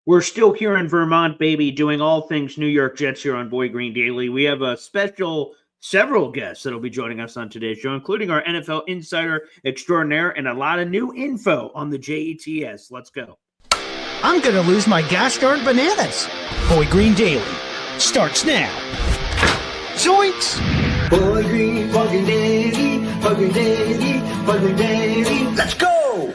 We're still here in Vermont, baby, doing all things New York Jets here on Boy Green Daily. We have a special several guests that'll be joining us on today's show, including our NFL Insider Extraordinaire and a lot of new info on the JETS. Let's go. I'm going to lose my gosh-darn bananas. Boy Green Daily starts now. Zoinks! Boy Green Daily, Boy Green Daily, Boy Green Daily. Let's go!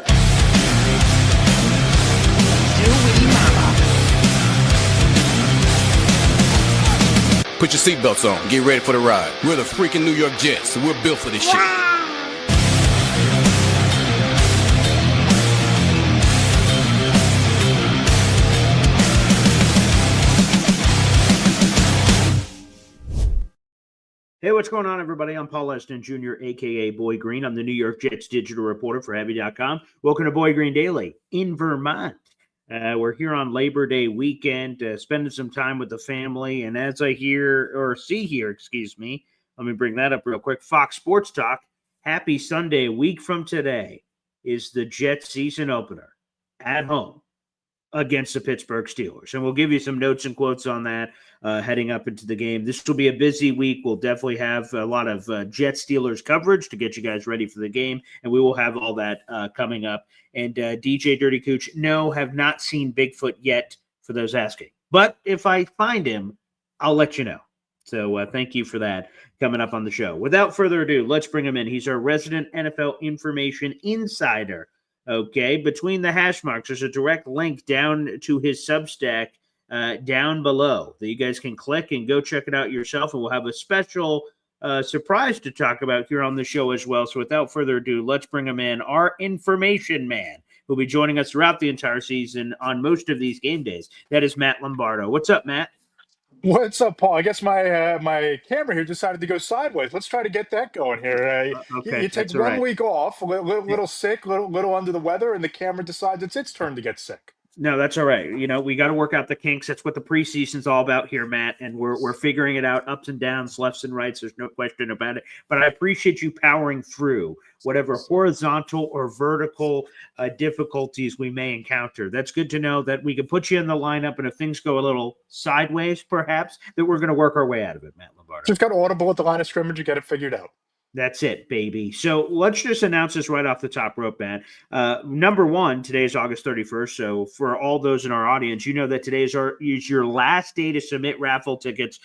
Put your seatbelts on. Get ready for the ride. We're the freaking New York Jets, and we're built for this shit. Hey, what's going on, everybody? I'm Paul Eston Jr., a.k.a. Boy Green. I'm the New York Jets digital reporter for Heavy.com. Welcome to Boy Green Daily in Vermont. We're here on Labor Day weekend, spending some time with the family. And as I see here, let me bring that up real quick. Fox Sports Talk, happy Sunday. A week from today is the Jets season opener at home against the Pittsburgh Steelers. And we'll give you some notes and quotes on that heading up into the game. This will be a busy week. We'll definitely have a lot of Jets Steelers coverage to get you guys ready for the game. And we will have all that coming up. And DJ Dirty Cooch, no, have not seen Bigfoot yet, for those asking. But if I find him, I'll let you know. So thank you for that coming up on the show. Without further ado, let's bring him in. He's our resident NFL information insider. Okay, between the hash marks, there's a direct link down to his Substack down below that you guys can click and go check it out yourself. And we'll have a special surprise to talk about here on the show as well. So without further ado, let's bring him in, our information man, who'll be joining us throughout the entire season on most of these game days. That is Matt Lombardo. What's up, Matt? What's up, Paul? I guess my camera here decided to go sideways. Let's try to get that going here. Okay, you take one week off, a little sick, little under the weather, and the camera decides it's its turn to get sick. No, that's all right. You know, we got to work out the kinks. That's what the preseason's all about here, Matt. And we're figuring it out, ups and downs, lefts and rights. There's no question about it. But I appreciate you powering through whatever horizontal or vertical difficulties we may encounter. That's good to know that we can put you in the lineup, and if things go a little sideways, perhaps, that we're going to work our way out of it, Matt Lombardo. Just got audible at the line of scrimmage. You get it figured out. That's it, baby. So let's just announce this right off the top rope, Matt. Number one, today is August 31st. So for all those in our audience, you know that today is your last day to submit raffle tickets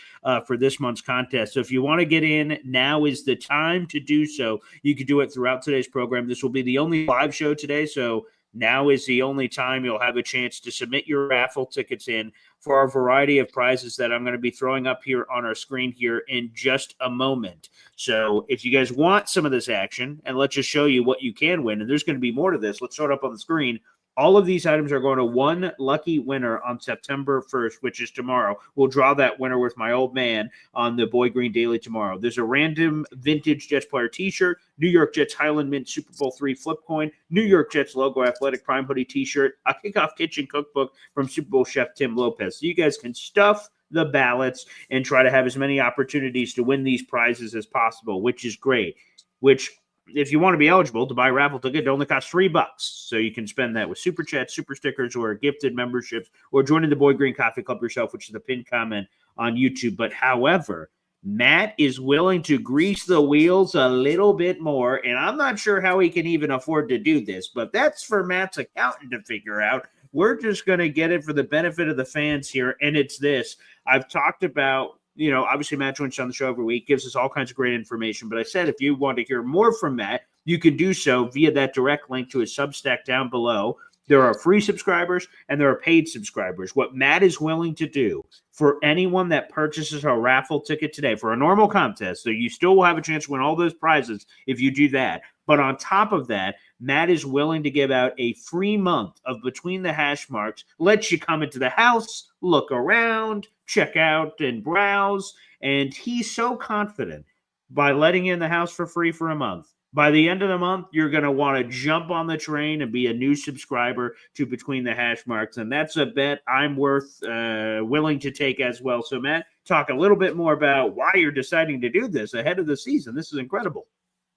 for this month's contest. So if you want to get in, now is the time to do so. You can do it throughout today's program. This will be the only live show today. So now is the only time you'll have a chance to submit your raffle tickets in for our variety of prizes that I'm going to be throwing up here on our screen here in just a moment. So if you guys want some of this action, and let's just show you what you can win, and there's going to be more to this. Let's start up on the screen. All of these items are going to one lucky winner on September 1st, which is tomorrow. We'll draw that winner with my old man on the Boy Green Daily tomorrow. There's a random vintage Jets player t-shirt, New York Jets Highland Mint Super Bowl III flip coin, New York Jets logo athletic prime hoodie t-shirt, a kickoff kitchen cookbook from Super Bowl chef Tim Lopez. So you guys can stuff the ballots and try to have as many opportunities to win these prizes as possible, which is great. Which, if you want to be eligible to buy a raffle ticket, it only costs $3. So you can spend that with super chats, super stickers, or gifted memberships, or joining the Boy Green Coffee Club yourself, which is the pinned comment on YouTube. But however, Matt is willing to grease the wheels a little bit more, and I'm not sure how he can even afford to do this, but that's for Matt's accountant to figure out. We're just going to get it for the benefit of the fans here, and it's this. I've talked about, obviously Matt joins on the show every week, gives us all kinds of great information, but I said if you want to hear more from Matt, you can do so via that direct link to his Substack down below. There are free subscribers and there are paid subscribers. What Matt is willing to do for anyone that purchases a raffle ticket today for a normal contest, so you still will have a chance to win all those prizes if you do that. But on top of that, Matt is willing to give out a free month of Between the Hash Marks, lets you come into the house, look around, check out and browse. And he's so confident by letting you in the house for free for a month. By the end of the month, you're going to want to jump on the train and be a new subscriber to Between the Hash Marks. And that's a bet I'm willing to take as well. So, Matt, talk a little bit more about why you're deciding to do this ahead of the season. This is incredible.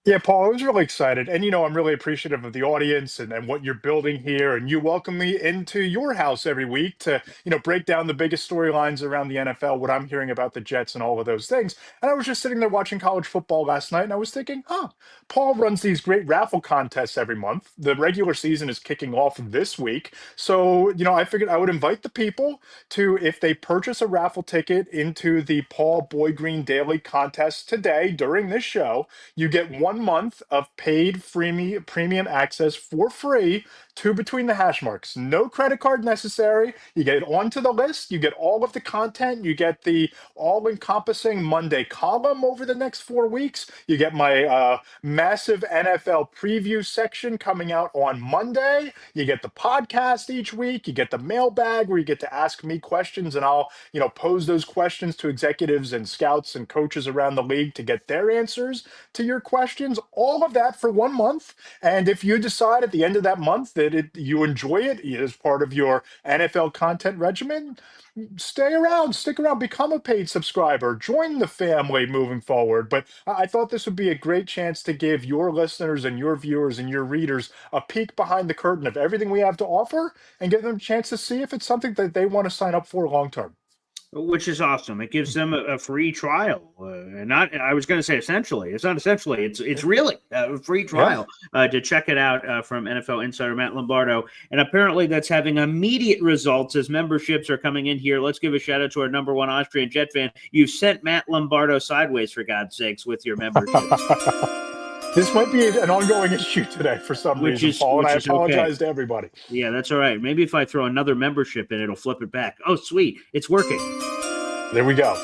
Yeah, Paul, I was really excited. And, I'm really appreciative of the audience and what you're building here. And you welcome me into your house every week to, break down the biggest storylines around the NFL, what I'm hearing about the Jets and all of those things. And I was just sitting there watching college football last night and I was thinking, Paul runs these great raffle contests every month. The regular season is kicking off this week. So, I figured I would invite the people to, if they purchase a raffle ticket into the Paul Boy Green Daily contest today during this show, you get 1 month of paid premium access for free to Between the Hash Marks. No credit card necessary. You get onto the list. You get all of the content. You get the all-encompassing Monday column over the next 4 weeks. You get my massive NFL preview section coming out on Monday. You get the podcast each week. You get the mailbag where you get to ask me questions, and I'll pose those questions to executives and scouts and coaches around the league to get their answers to your questions, all of that for 1 month. And if you decide at the end of that month that you enjoy it as part of your NFL content regimen, stick around, become a paid subscriber, join the family moving forward. But I thought this would be a great chance to give your listeners and your viewers and your readers a peek behind the curtain of everything we have to offer and give them a chance to see if it's something that they want to sign up for long term. Which is awesome. It gives them a free trial. And not, I was going to say essentially. It's not essentially. It's really a free trial to check it out from NFL Insider Matt Lombardo. And apparently that's having immediate results as memberships are coming in here. Let's give a shout out to our number one Austrian Jet fan. You've sent Matt Lombardo sideways, for God's sakes, with your memberships. This might be an ongoing issue today for some reason, Paul, and I apologize to everybody. Yeah, that's all right. Maybe if I throw another membership in, it'll flip it back. Oh, sweet. It's working. There we go.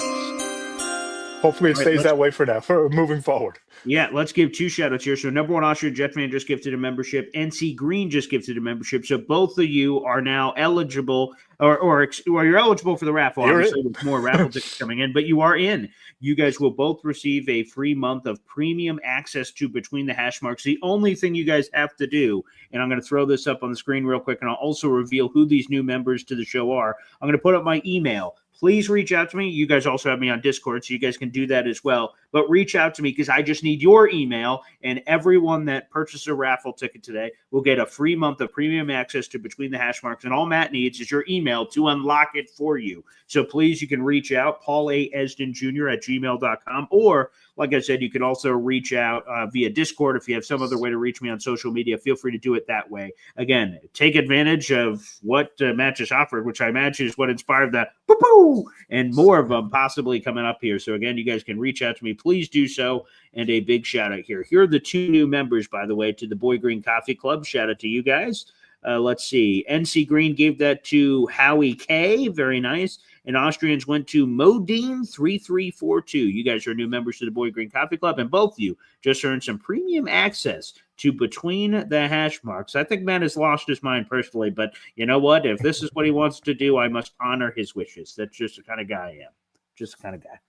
Hopefully it stays that way for now, for moving forward. Yeah, let's give two shout-outs here. So number one Austrian Jet fan just gifted a membership. NC Green just gifted a membership. So both of you are now eligible, or you're eligible for the raffle. Obviously, with more raffle tickets coming in, but you are in. You guys will both receive a free month of premium access to Between the Hash Marks. The only thing you guys have to do, and I'm going to throw this up on the screen real quick, and I'll also reveal who these new members to the show are. I'm going to put up my email. Please reach out to me. You guys also have me on Discord, so you guys can do that as well. But reach out to me because I just need your email, and everyone that purchases a raffle ticket today will get a free month of premium access to Between the Hash Marks. And all Matt needs is your email to unlock it for you. So please, you can reach out, paulaesdenjr@gmail.com, or like I said, you can also reach out via Discord. If you have some other way to reach me on social media, feel free to do it that way. Again, take advantage of what Matt just offered, which I imagine is what inspired that boo-boo, and more of them possibly coming up here. So again, you guys can reach out to me. Please do so. And a big shout out here. Here are the two new members, by the way, to the Boy Green Coffee Club. Shout out to you guys. Let's see. NC Green gave that to Howie K. Very nice. And Austrians went to Modine3342. You guys are new members to the Boy Green Coffee Club, and both of you just earned some premium access to Between the Hash Marks. I think Matt has lost his mind personally, but you know what? If this is what he wants to do, I must honor his wishes. That's just the kind of guy I am. Just the kind of guy.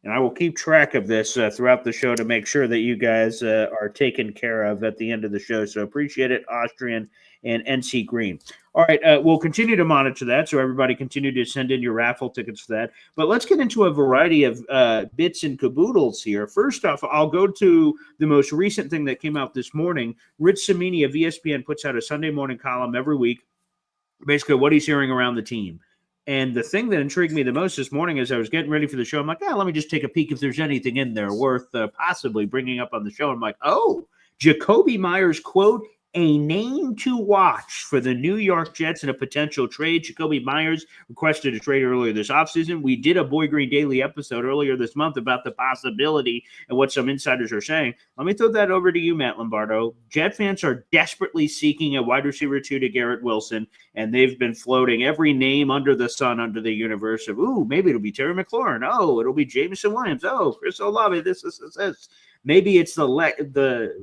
And I will keep track of this throughout the show to make sure that you guys are taken care of at the end of the show. So appreciate it, Austrian and NC Green. All right, we'll continue to monitor that, so everybody continue to send in your raffle tickets for that. But let's get into a variety of bits and caboodles here. First off, I'll go to the most recent thing that came out this morning. Rich Cimini of ESPN puts out a Sunday morning column every week, basically what he's hearing around the team. And the thing that intrigued me the most this morning as I was getting ready for the show, I'm like, let me just take a peek if there's anything in there worth possibly bringing up on the show. I'm like, Jacobe Meyers, quote, a name to watch for the New York Jets in a potential trade. Jacobe Meyers requested a trade earlier this offseason. We did a Boy Green Daily episode earlier this month about the possibility and what some insiders are saying. Let me throw that over to you, Matt Lombardo. Jet fans are desperately seeking a wide receiver 2 to Garrett Wilson, and they've been floating every name under the sun under the universe of, maybe it'll be Terry McLaurin. It'll be Jameson Williams. Chris Olave, this. Maybe it's the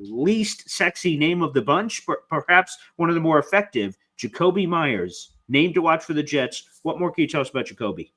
least sexy name of the bunch, but perhaps one of the more effective, Jacobe Meyers, name to watch for the Jets. What more can you tell us about Jacoby?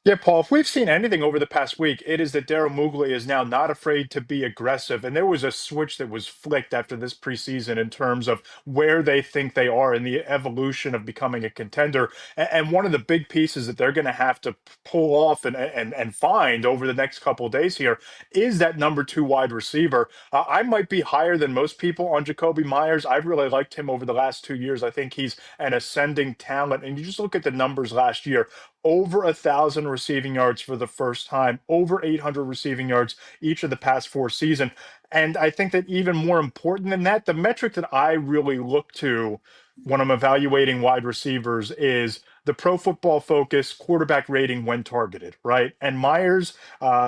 Yeah, Paul, if we've seen anything over the past week, it is that Daryl Mugler is now not afraid to be aggressive. And there was a switch that was flicked after this preseason in terms of where they think they are in the evolution of becoming a contender. And one of the big pieces that they're going to have to pull off and find over the next couple of days here is that number two wide receiver. I might be higher than most people on Jacoby Meyers. I've really liked him over the last 2 years. I think he's an ascending talent. And you just look at the numbers last year, over 1,000 receiving yards for the first time, over 800 receiving yards each of the past four seasons. And I think that even more important than that, the metric that I really look to when I'm evaluating wide receivers is the Pro Football Focus quarterback rating when targeted, right? And Myers,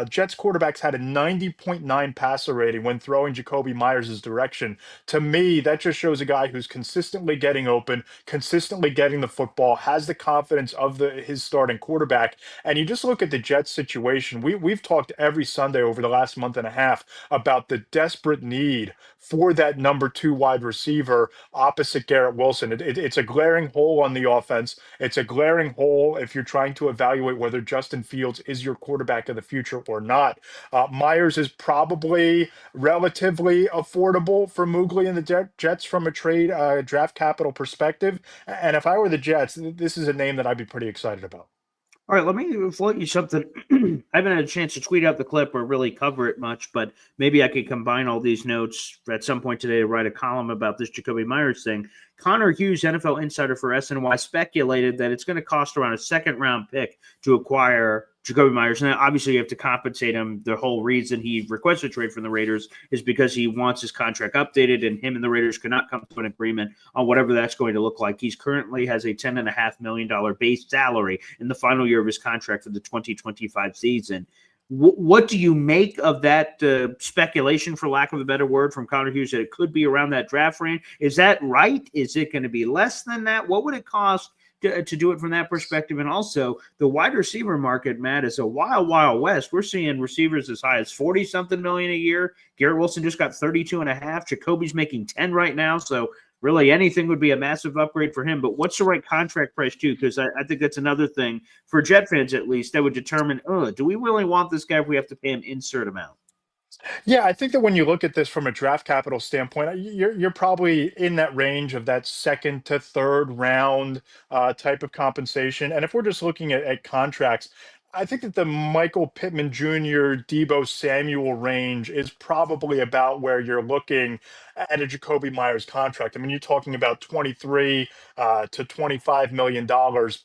Jets quarterbacks had a 90.9 passer rating when throwing Jacoby Myers' direction. To me, that just shows a guy who's consistently getting open, consistently getting the football, has the confidence of his starting quarterback. And you just look at the Jets situation. We've talked every Sunday over the last month and a half about the desperate need for that number two wide receiver opposite Garrett Wilson. It's a glaring hole on the offense. It's a glaring hole if you're trying to evaluate whether Justin Fields is your quarterback of the future or not. Myers is probably relatively affordable for Mugli and the Jets from a trade draft capital perspective. And if I were the Jets, this is a name that I'd be pretty excited about. All right, let me float you something. I haven't had a chance to tweet out the clip or really cover it much, but maybe I could combine all these notes at some point today to write a column about this Jacoby Myers thing. Connor Hughes, NFL Insider for SNY, speculated that it's going to cost around a second-round pick to acquire Jacoby Myers. Now, obviously, you have to compensate him. The whole reason he requested a trade from the Raiders is because he wants his contract updated, and him and the Raiders could not come to an agreement on whatever that's going to look like. He's currently has a $10.5 million base salary in the final year of his contract for the 2025 season. What do you make of that speculation, for lack of a better word, from Connor Hughes that it could be around that draft range? Is that right? Is it going to be less than that? What would it cost to do it from that perspective? And also, the wide receiver market, Matt, is a wild, wild west. We're seeing receivers as high as 40-something million a year. Garrett Wilson just got 32.5. Jacoby's making 10 right now. So really anything would be a massive upgrade for him. But what's the right contract price, too? Because I think that's another thing for Jet fans, at least, that would determine, do we really want this guy if we have to pay him insert amount? Yeah, I think that when you look at this from a draft capital standpoint, you're probably in that range of that second to third round type of compensation. And if we're just looking at contracts, I think that the Michael Pittman Jr., Debo Samuel range is probably about where you're looking at a Jacoby Myers contract. I mean, you're talking about 23 to $25 million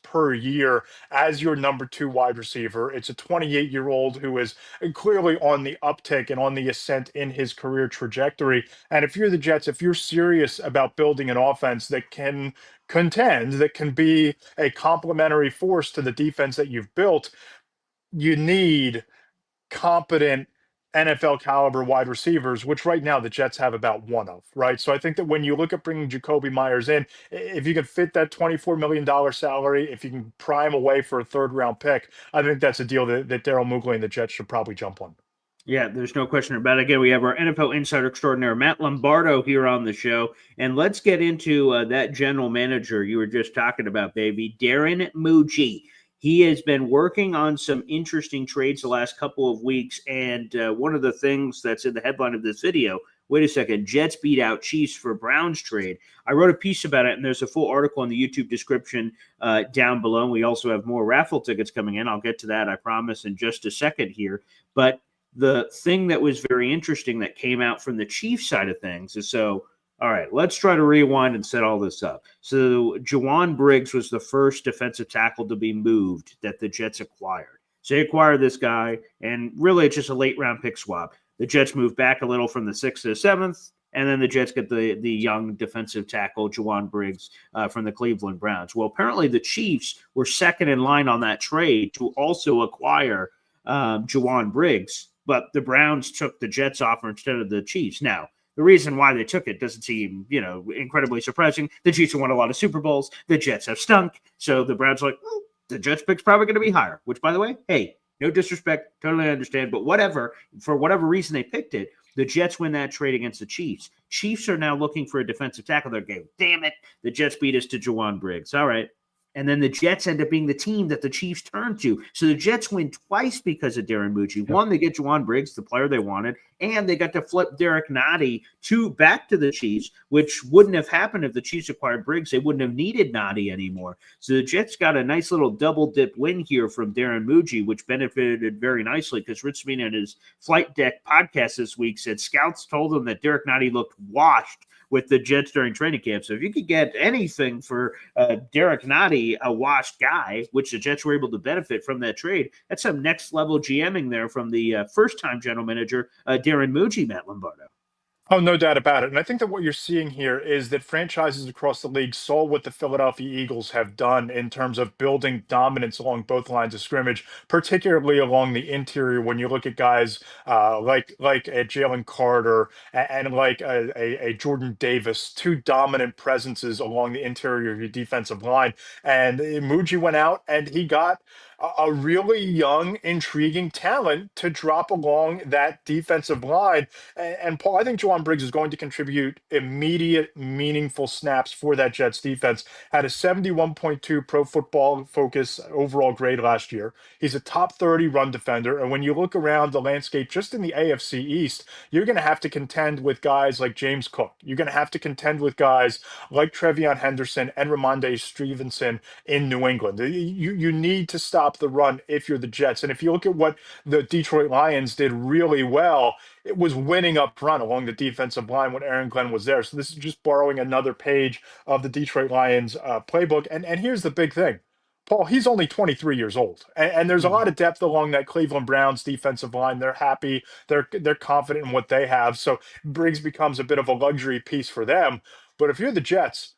per year as your number two wide receiver. It's a 28-year-old who is clearly on the uptick and on the ascent in his career trajectory. And if you're the Jets, if you're serious about building an offense that can contend, that can be a complementary force to the defense that you've built, you need competent NFL caliber wide receivers, which right now the Jets have about one of, right? So I think that when you look at bringing Jacoby Myers in, if you can fit that $24 million salary, if you can prime away for a third round pick, I think that's a deal that Daryl Mugler and the Jets should probably jump on. Yeah, there's no question about it. Again, we have our NFL Insider Extraordinaire, Matt Lombardo, here on the show. And let's get into that general manager you were just talking about, baby, Darren Muji. He has been working on some interesting trades the last couple of weeks. And one of the things that's in the headline of this video, wait a second, Jets beat out Chiefs for Browns trade. I wrote a piece about it, and there's a full article in the YouTube description down below. And we also have more raffle tickets coming in. I'll get to that, I promise, in just a second here. But the thing that was very interesting that came out from the Chiefs side of things is all right, let's try to rewind and set all this up. So Jawan Briggs was the first defensive tackle to be moved that the Jets acquired. So they acquired this guy, and really it's just a late-round pick swap. The Jets moved back a little from the 6th to the 7th, and then the Jets get the young defensive tackle, Jawan Briggs, from the Cleveland Browns. Well, apparently the Chiefs were second in line on that trade to also acquire Jawan Briggs, but the Browns took the Jets offer instead of the Chiefs. Now, the reason why they took it doesn't seem, incredibly surprising. The Chiefs have won a lot of Super Bowls. The Jets have stunk. So the Browns are like, the Jets pick's probably going to be higher, which, by the way, hey, no disrespect, totally understand. But whatever, for whatever reason they picked it, the Jets win that trade against the Chiefs. Chiefs are now looking for a defensive tackle. They're going, damn it, the Jets beat us to Jawan Briggs. All right. And then the Jets end up being the team that the Chiefs turn to. So the Jets win twice because of Darren Mucci. One, they get Jawan Briggs, the player they wanted, and they got to flip Derek Nottie back to the Chiefs, which wouldn't have happened if the Chiefs acquired Briggs. They wouldn't have needed Nottie anymore. So the Jets got a nice little double-dip win here from Darren Mucci, which benefited very nicely because Rich Smith in his Flight Deck podcast this week said scouts told him that Derek Nottie looked washed with the Jets during training camp. So if you could get anything for Derek Nottie, a washed guy, which the Jets were able to benefit from that trade, that's some next level GMing there from the first-time general manager, Darren Mucci, Matt Lombardo. Oh, no doubt about it. And I think that what you're seeing here is that franchises across the league saw what the Philadelphia Eagles have done in terms of building dominance along both lines of scrimmage, particularly along the interior. When you look at guys like a Jalen Carter and like a Jordan Davis, two dominant presences along the interior of your defensive line. And Muji went out and he got a really young, intriguing talent to drop along that defensive line. And Paul, I think Jawan Briggs is going to contribute immediate, meaningful snaps for that Jets defense. Had a 71.2 Pro Football Focus overall grade last year. He's a top 30 run defender. And when you look around the landscape just in the AFC East, you're going to have to contend with guys like James Cook. You're going to have to contend with guys like Trevion Henderson and Ramondre Stevenson in New England. You need to stop the run if you're the Jets. And if you look at what the Detroit Lions did really well, it was winning up front along the defensive line when Aaron Glenn was there. So this is just borrowing another page of the Detroit Lions playbook. And here's the big thing. Paul, he's only 23 years old, and there's a lot of depth along that Cleveland Browns defensive line. They're happy. They're confident in what they have. So Briggs becomes a bit of a luxury piece for them. But if you're the Jets,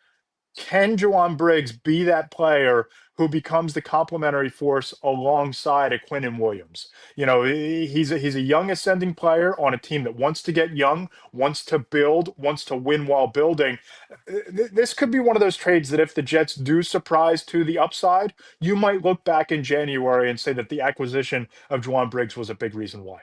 can Jawan Briggs be that player who becomes the complementary force alongside a Quinnen Williams? You know, he's a young ascending player on a team that wants to get young, wants to build, wants to win while building. This could be one of those trades that if the Jets do surprise to the upside, you might look back in January and say that the acquisition of Jawan Briggs was a big reason why.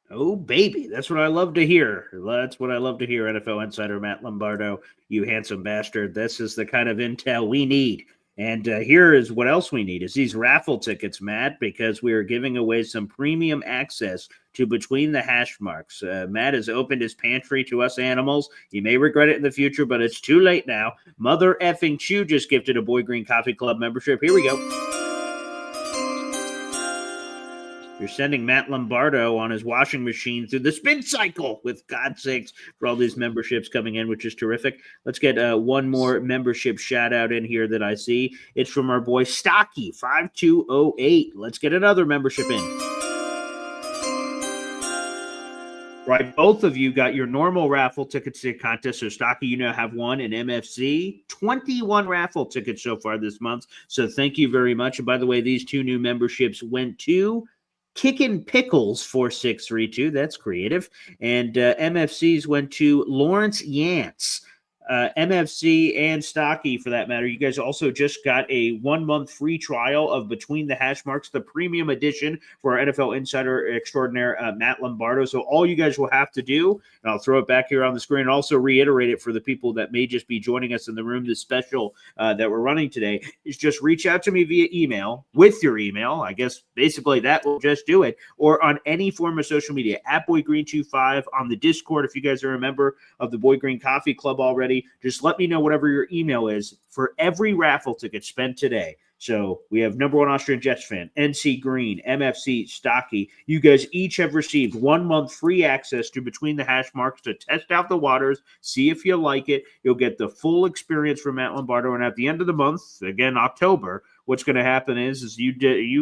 Oh, baby. That's what I love to hear. That's what I love to hear, NFL Insider Matt Lombardo, you handsome bastard. This is the kind of intel we need. And here is what else we need is these raffle tickets, Matt, because we are giving away some premium access to Between the Hash Marks. Matt has opened his pantry to us animals. You may regret it in the future, but it's too late now. Mother effing Chew just gifted a Boy Green Coffee Club membership. Here we go. You're sending Matt Lombardo on his washing machine through the spin cycle, with God's sakes, for all these memberships coming in, which is terrific. Let's get one more membership shout out in here that I see. It's from our boy Stocky, 5208. Let's get another membership in. Right, both of you got your normal raffle tickets to the contest. So, Stocky, you now have one in MFC. 21 raffle tickets so far this month. So, thank you very much. And by the way, these two new memberships went to Kickin' Pickles 4632. That's creative. And MFCs went to Lawrence Yance. MFC and Stocky, for that matter, you guys also just got a 1-month free trial of Between the Hash Marks, the premium edition for our NFL Insider Extraordinaire, Matt Lombardo. So all you guys will have to do, and I'll throw it back here on the screen and also reiterate it for the people that may just be joining us in the room, this special that we're running today, is just reach out to me via email with your email. I guess basically that will just do it, or on any form of social media, at BoyGreen25, on the Discord. If you guys are a member of the Boy Green Coffee Club already, just let me know whatever your email is for every raffle ticket spent today. So we have number one Austrian Jets fan, NC Green, MFC, Stocky. You guys each have received 1 month free access to Between the Hash Marks to test out the waters, see if you like it. You'll get the full experience from Matt Lombardo. And at the end of the month, again, October, what's going to happen is you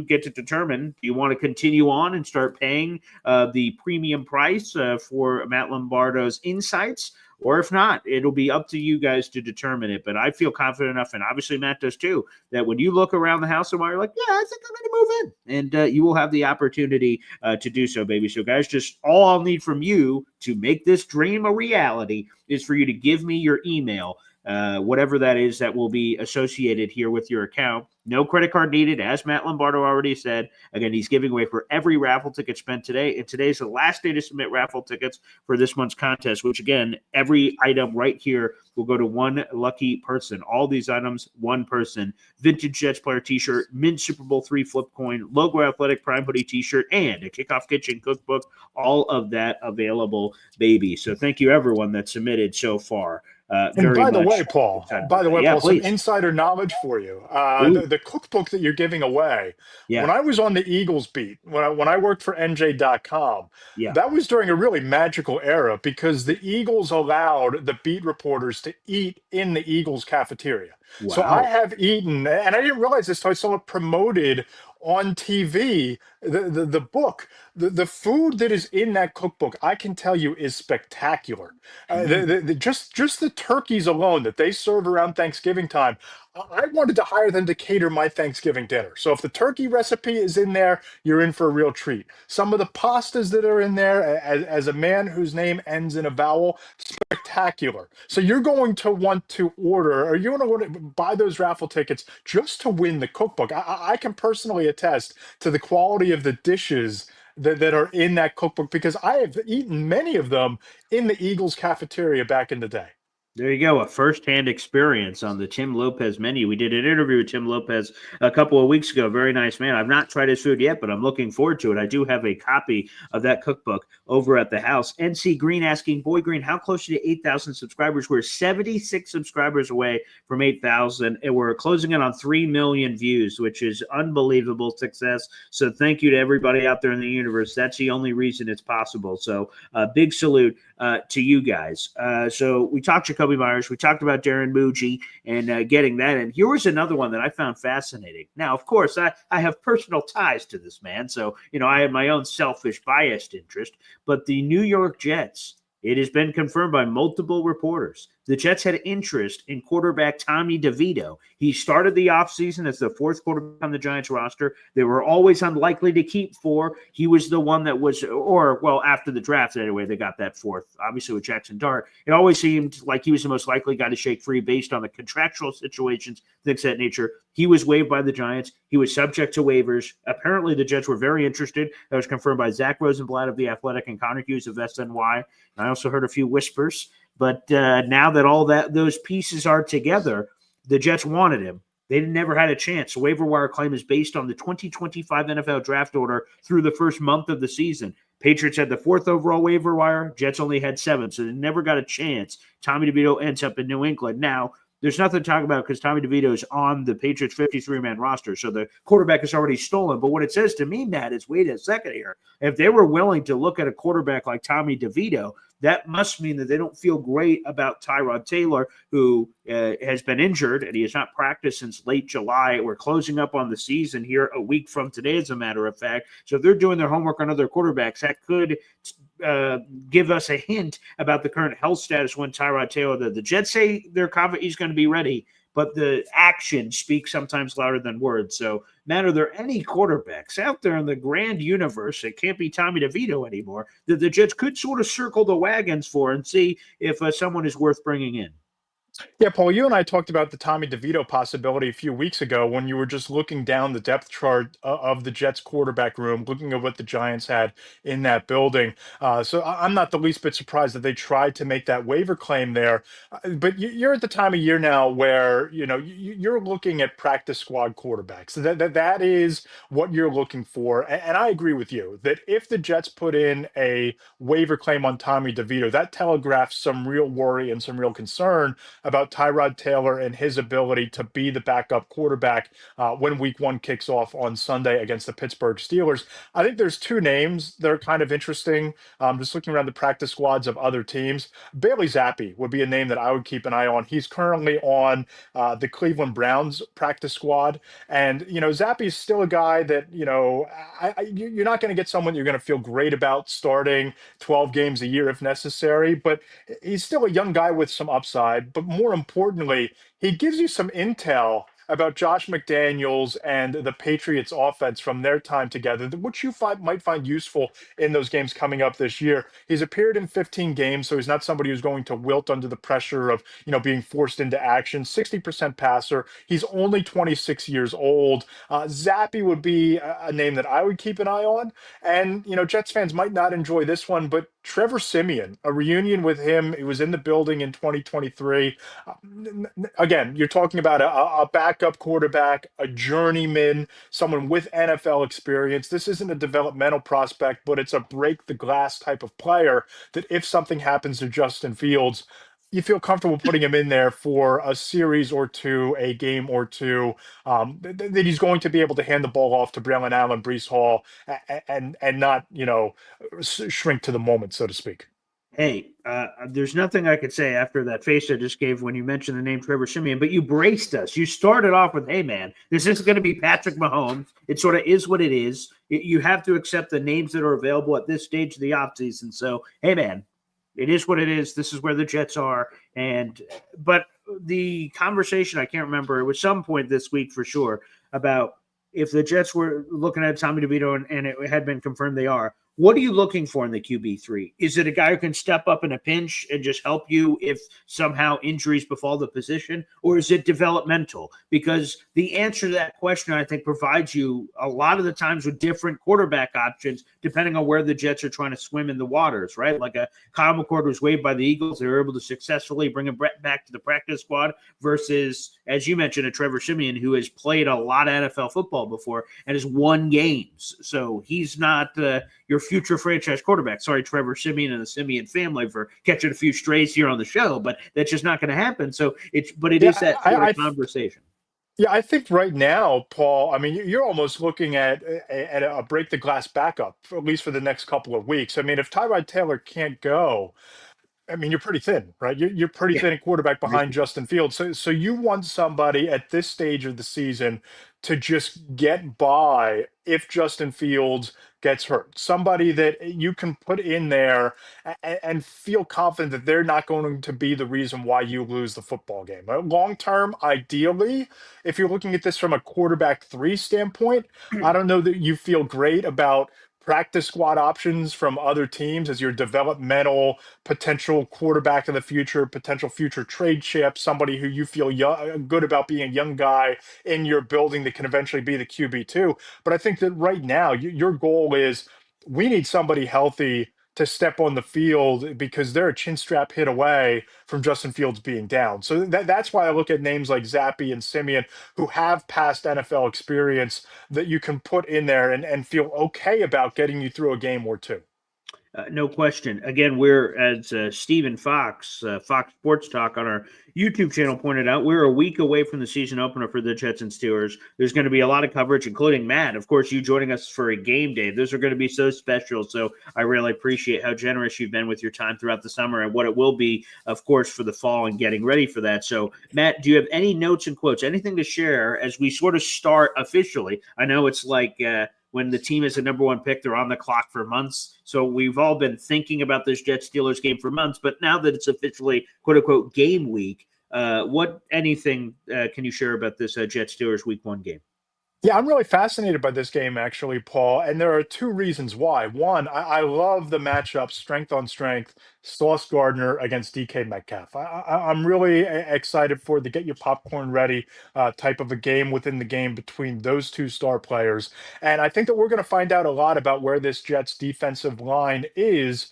get to determine, do you want to continue on and start paying the premium price for Matt Lombardo's insights? Or if not, it'll be up to you guys to determine it. But I feel confident enough, and obviously Matt does too, that when you look around the house tomorrow, you're like, yeah, I think I'm going to move in. And you will have the opportunity to do so, baby. So, guys, just all I'll need from you to make this dream a reality is for you to give me your email whatever that is that will be associated here with your account. No credit card needed, as Matt Lombardo already said. Again, he's giving away for every raffle ticket spent today. And today's the last day to submit raffle tickets for this month's contest, which, again, every item right here will go to one lucky person. All these items, one person. Vintage Jets player t-shirt, mint Super Bowl III flip coin, logo athletic prime hoodie t-shirt, and a Kickoff Kitchen cookbook. All of that available, baby. So thank you, everyone that submitted so far. And by the way, Paul, some please. insider knowledge for you. The cookbook that you're giving away, when I was on the Eagles beat, when I worked for NJ.com, that was during a really magical era because the Eagles allowed the beat reporters to eat in the Eagles cafeteria. Wow. So I have eaten, and I didn't realize this until I saw it promoted on TV, the book. The food that is in that cookbook, I can tell you, is spectacular. Just the turkeys alone that they serve around Thanksgiving time, I wanted to hire them to cater my Thanksgiving dinner. So if the turkey recipe is in there, you're in for a real treat. Some of the pastas that are in there, as a man whose name ends in a vowel, spectacular. So you're going to want to order, or you're going to want to buy those raffle tickets just to win the cookbook. I can personally attest to the quality of the dishes that are in that cookbook because I have eaten many of them in the Eagles cafeteria back in the day. There you go, a firsthand experience on the Tim Lopez menu. We did an interview with Tim Lopez a couple of weeks ago. Very nice man. I've not tried his food yet, but I'm looking forward to it. I do have a copy of that cookbook over at the house. NC Green asking, Boy Green, how close are you to 8,000 subscribers? We're 76 subscribers away from 8,000, and we're closing in on 3 million views, which is unbelievable success. So thank you to everybody out there in the universe. That's the only reason it's possible. So big salute to you guys. So we talked Jacobe Meyers. We talked about Darren Muji and getting that in. Here was another one that I found fascinating. Now, of course, I have personal ties to this man. So, I have my own selfish biased interest. But the New York Jets, it has been confirmed by multiple reporters. The Jets had interest in quarterback Tommy DeVito. He started the offseason as the fourth quarterback on the Giants roster. They were always unlikely to keep four. He was the one that was, after the draft anyway, they got that fourth, obviously with Jackson Dart. It always seemed like he was the most likely guy to shake free based on the contractual situations, things of that nature. He was waived by the Giants. He was subject to waivers. Apparently, the Jets were very interested. That was confirmed by Zach Rosenblatt of The Athletic and Connor Hughes of SNY. And I also heard a few whispers. But now that those pieces are together, the Jets wanted him. They never had a chance. The waiver wire claim is based on the 2025 NFL draft order through the first month of the season. Patriots had the fourth overall waiver wire. Jets only had 7, so they never got a chance. Tommy DeVito ends up in New England. Now, there's nothing to talk about because Tommy DeVito is on the Patriots 53-man roster, so the quarterback is already stolen. But what it says to me, Matt, is wait a second here. If they were willing to look at a quarterback like Tommy DeVito, that must mean that they don't feel great about Tyrod Taylor, who has been injured, and he has not practiced since late July. We're closing up on the season here a week from today, as a matter of fact. So if they're doing their homework on other quarterbacks, that could give us a hint about the current health status when Tyrod Taylor, the Jets say they're confident he's going to be ready, but the action speaks sometimes louder than words. So, Matt, are there any quarterbacks out there in the grand universe that can't be Tommy DeVito anymore that the Jets could sort of circle the wagons for and see if someone is worth bringing in? Yeah, Paul, you and I talked about the Tommy DeVito possibility a few weeks ago when you were just looking down the depth chart of the Jets quarterback room, looking at what the Giants had in that building. So I'm not the least bit surprised that they tried to make that waiver claim there. But you're at the time of year now where, you're looking at practice squad quarterbacks. So that is what you're looking for. And I agree with you that if the Jets put in a waiver claim on Tommy DeVito, that telegraphs some real worry and some real concern about Tyrod Taylor and his ability to be the backup quarterback when week 1 kicks off on Sunday against the Pittsburgh Steelers. I think there's 2 names that are kind of interesting. Just looking around the practice squads of other teams, Bailey Zappi would be a name that I would keep an eye on. He's currently on the Cleveland Browns practice squad. And, Zappi is still a guy that, you're not going to get someone you're going to feel great about starting 12 games a year if necessary, but he's still a young guy with some upside. But more importantly, he gives you some intel about Josh McDaniels and the Patriots offense from their time together, which you might find useful in those games coming up this year. He's appeared in 15 games, so he's not somebody who's going to wilt under the pressure of, being forced into action. 60% passer. He's only 26 years old. Zappy would be a name that I would keep an eye on. And, Jets fans might not enjoy this one, but Trevor Siemian, a reunion with him. He was in the building in 2023. Again, you're talking about a backup quarterback, a journeyman, someone with NFL experience. This isn't a developmental prospect, but it's a break the glass type of player that if something happens to Justin Fields, you feel comfortable putting him in there for a series or two, a game or two, that he's going to be able to hand the ball off to Braylon Allen, Brees Hall, and not, shrink to the moment, so to speak. Hey, there's nothing I could say after that face I just gave when you mentioned the name Trevor Siemian, but you braced us. You started off with, hey, man, this isn't going to be Patrick Mahomes. It sort of is what it is. You have to accept the names that are available at this stage of the offseason. So, hey, man, it is what it is. This is where the Jets are. But the conversation, I can't remember, it was some point this week for sure, about if the Jets were looking at Tommy DeVito and it had been confirmed they are, what are you looking for in the QB3? Is it a guy who can step up in a pinch and just help you if somehow injuries befall the position? Or is it developmental? Because the answer to that question, I think, provides you a lot of the times with different quarterback options, depending on where the Jets are trying to swim in the waters, right? Like a Kyle McCord was waived by the Eagles. They were able to successfully bring him back to the practice squad versus, as you mentioned, a Trevor Siemian who has played a lot of NFL football before and has won games. So he's not your future franchise quarterback. Sorry, Trevor Siemian and the Siemian family for catching a few strays here on the show, but that's just not going to happen. So it is that sort of conversation. Yeah, I think right now, Paul, I mean, you're almost looking at a break the glass backup, at least for the next couple of weeks. I mean, if Tyrod Taylor can't go, I mean, you're pretty thin, right? You're pretty thin at quarterback behind Justin Fields. So you want somebody at this stage of the season to just get by if Justin Fields gets hurt. Somebody that you can put in there and feel confident that they're not going to be the reason why you lose the football game. Long term, ideally, if you're looking at this from a quarterback 3 standpoint, I don't know that you feel great about practice squad options from other teams as your developmental potential quarterback of the future, potential future trade chip, somebody who you feel good about being a young guy in your building that can eventually be the QB2. But I think that right now, your goal is we need somebody healthy to step on the field because they're a chin strap hit away from Justin Fields being down. So that's why I look at names like Zappy and Siemian, who have past NFL experience that you can put in there and feel okay about getting you through a game or two. No question. Again, we're, as Stephen Fox, Fox Sports Talk on our YouTube channel pointed out, we're a week away from the season opener for the Jets and Steelers. There's going to be a lot of coverage, including Matt. Of course, you joining us for a game day. Those are going to be so special. So I really appreciate how generous you've been with your time throughout the summer and what it will be, of course, for the fall and getting ready for that. So, Matt, do you have any notes and quotes, anything to share as we sort of start officially? I know it's like when the team is a number 1 pick, they're on the clock for months. So we've all been thinking about this Jets-Steelers game for months, but now that it's officially quote-unquote game week, anything can you share about this Jets-Steelers week 1 game? Yeah, I'm really fascinated by this game, actually, Paul. And there are 2 reasons why. One, I love the matchup, strength on strength, Sauce Gardner against DK Metcalf. I'm really excited for the get your popcorn ready type of a game within the game between those 2 star players. And I think that we're going to find out a lot about where this Jets defensive line is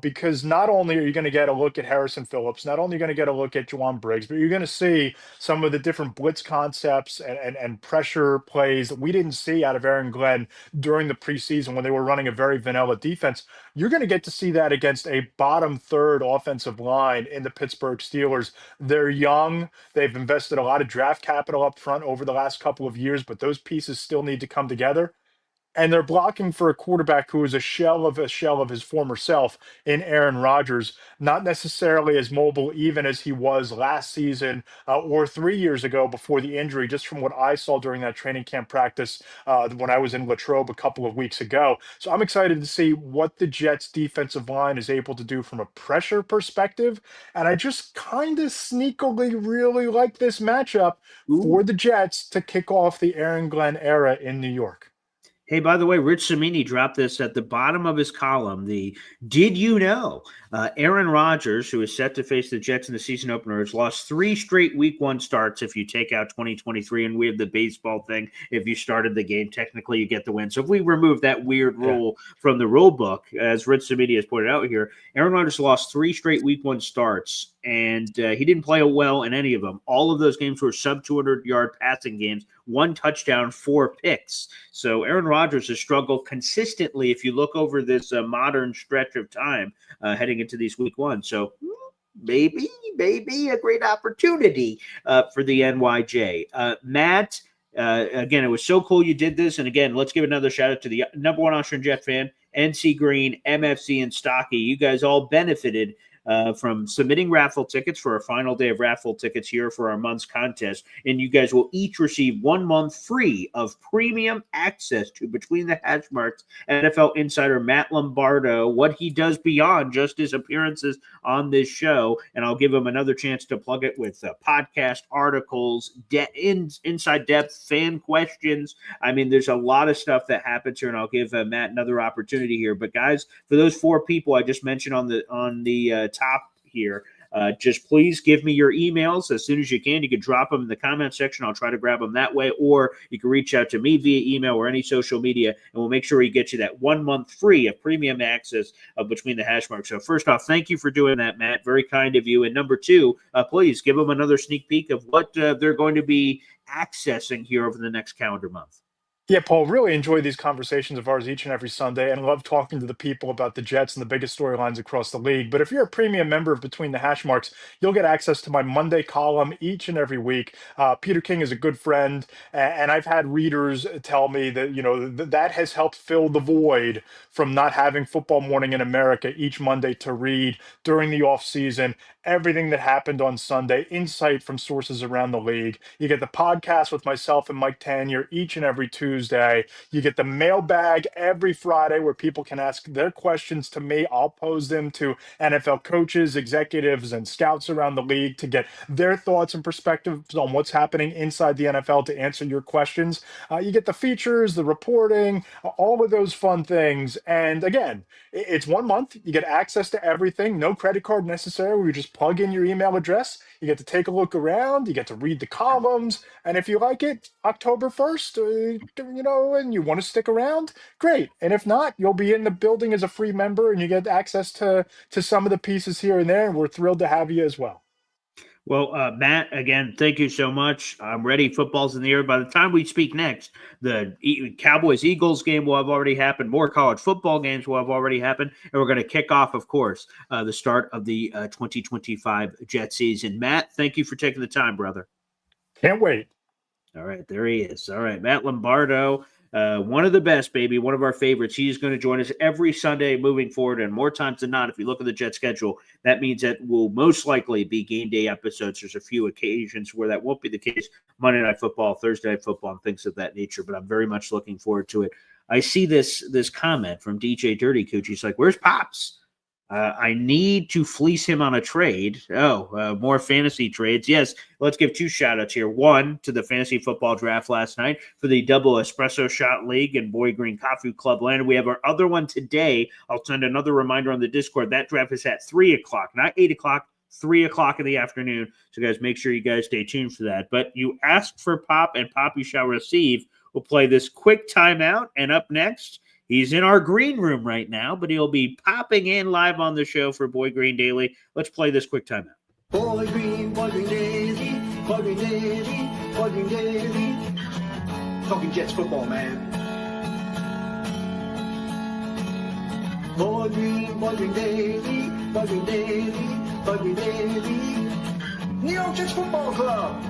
because not only are you going to get a look at Harrison Phillips, not only are you going to get a look at Jawan Briggs, but you're going to see some of the different blitz concepts and pressure plays that we didn't see out of Aaron Glenn during the preseason when they were running a very vanilla defense. You're going to get to see that against a bottom 3rd offensive line in the Pittsburgh Steelers. They're young. They've invested a lot of draft capital up front over the last couple of years, but those pieces still need to come together. and they're blocking for a quarterback who is a shell of his former self in Aaron Rodgers, not necessarily as mobile even as he was last season or 3 years ago before the injury, just from what I saw during that training camp practice when I was in Latrobe a couple of weeks ago. So I'm excited to see what the Jets defensive line is able to do from a pressure perspective. And I just kind of sneakily really like this matchup Ooh. for the Jets to kick off the Aaron Glenn era in New York. Hey, by the way, Rich Cimini dropped this at the bottom of his column. The Did you know? Aaron Rodgers, who is set to face the Jets in the season opener, has lost 3 straight week 1 starts if you take out 2023. And we have the baseball thing. If you started the game, technically you get the win. So if we remove that weird rule from the rule book, as Rich Cimini has pointed out here, Aaron Rodgers lost 3 straight week 1 starts. And he didn't play well in any of them. All of those games were sub 200-yard passing games, 1 touchdown, 4 picks. So Aaron Rodgers has struggled consistently if you look over this modern stretch of time heading into these week 1. So maybe a great opportunity for the NYJ. Matt, again, it was so cool you did this. And again, let's give another shout out to the number 1 Austrian Jet fan, NC Green, MFC, and Stocky. You guys all benefited from submitting raffle tickets for our final day of raffle tickets here for our month's contest. And you guys will each receive 1 month free of premium access to Between the Hash Marks NFL Insider Matt Lombardo, what he does beyond just his appearances on this show. And I'll give him another chance to plug it with podcast articles, inside depth fan questions. I mean, there's a lot of stuff that happens here, and I'll give Matt another opportunity here. But guys, for those 4 people I just mentioned on the top here, just please give me your emails as soon as you can. You can drop them in the comment section. I'll try to grab them that way, or you can reach out to me via email or any social media, and we'll make sure we get you that 1 month free of premium access of Between the Hash Marks. So first off, thank you for doing that, Matt. Very kind of you. And number 2, please give them another sneak peek of what they're going to be accessing here over the next calendar month. Yeah, Paul, really enjoy these conversations of ours each and every Sunday and love talking to the people about the Jets and the biggest storylines across the league. But if you're a premium member of Between the Hash Marks, you'll get access to my Monday column each and every week. Peter King is a good friend, and I've had readers tell me that, that has helped fill the void from not having Football Morning in America each Monday to read during the off season. Everything that happened on Sunday, insight from sources around the league. You get the podcast with myself and Mike Tanier each and every Tuesday. You get the mailbag every Friday where people can ask their questions to me. I'll pose them to NFL coaches, executives, and scouts around the league to get their thoughts and perspectives on what's happening inside the NFL to answer your questions. You get the features, the reporting, all of those fun things. And again, it's 1 month. You get access to everything. No credit card necessary. We just plug in your email address. You get to take a look around. You get to read the columns. And if you like it, October 1st, and you want to stick around, great. And if not, you'll be in the building as a free member and you get access to some of the pieces here and there. And we're thrilled to have you as well. Well, Matt, again, thank you so much. I'm ready. Football's in the air. By the time we speak next, the Cowboys-Eagles game will have already happened. More college football games will have already happened. And we're going to kick off, of course, the start of the 2025 Jet season. Matt, thank you for taking the time, brother. Can't wait. All right, there he is. All right, Matt Lombardo, one of the best, baby, one of our favorites. He's going to join us every Sunday moving forward, and more times than not, if you look at the Jet schedule, that means that will most likely be game day episodes. There's a few occasions where that won't be the case, Monday Night Football, Thursday Night Football, and things of that nature, but I'm very much looking forward to it. I see this comment from DJ Dirty Cooch. He's like, where's Pops? I need to fleece him on a trade. More fantasy trades. Yes, let's give 2 shout-outs here. 1 to the fantasy football draft last night for the Double Espresso Shot League and Boy Green Coffee Club Land. We have our other one today. I'll send another reminder on the Discord. That draft is at 3 o'clock, not 8 o'clock, 3 o'clock in the afternoon. So, guys, make sure you guys stay tuned for that. But you asked for Pop, and Pop you shall receive. We'll play this quick timeout, and up next, he's in our green room right now, but he'll be popping in live on the show for Boy Green Daily. Let's play this quick timeout. Boy Green Daily, Boy Green Daily, Boy Green Daily. Talking Jets football, man. Boy Green Daily, Boy Green Daily, Boy Green Daily. New York Jets Football Club.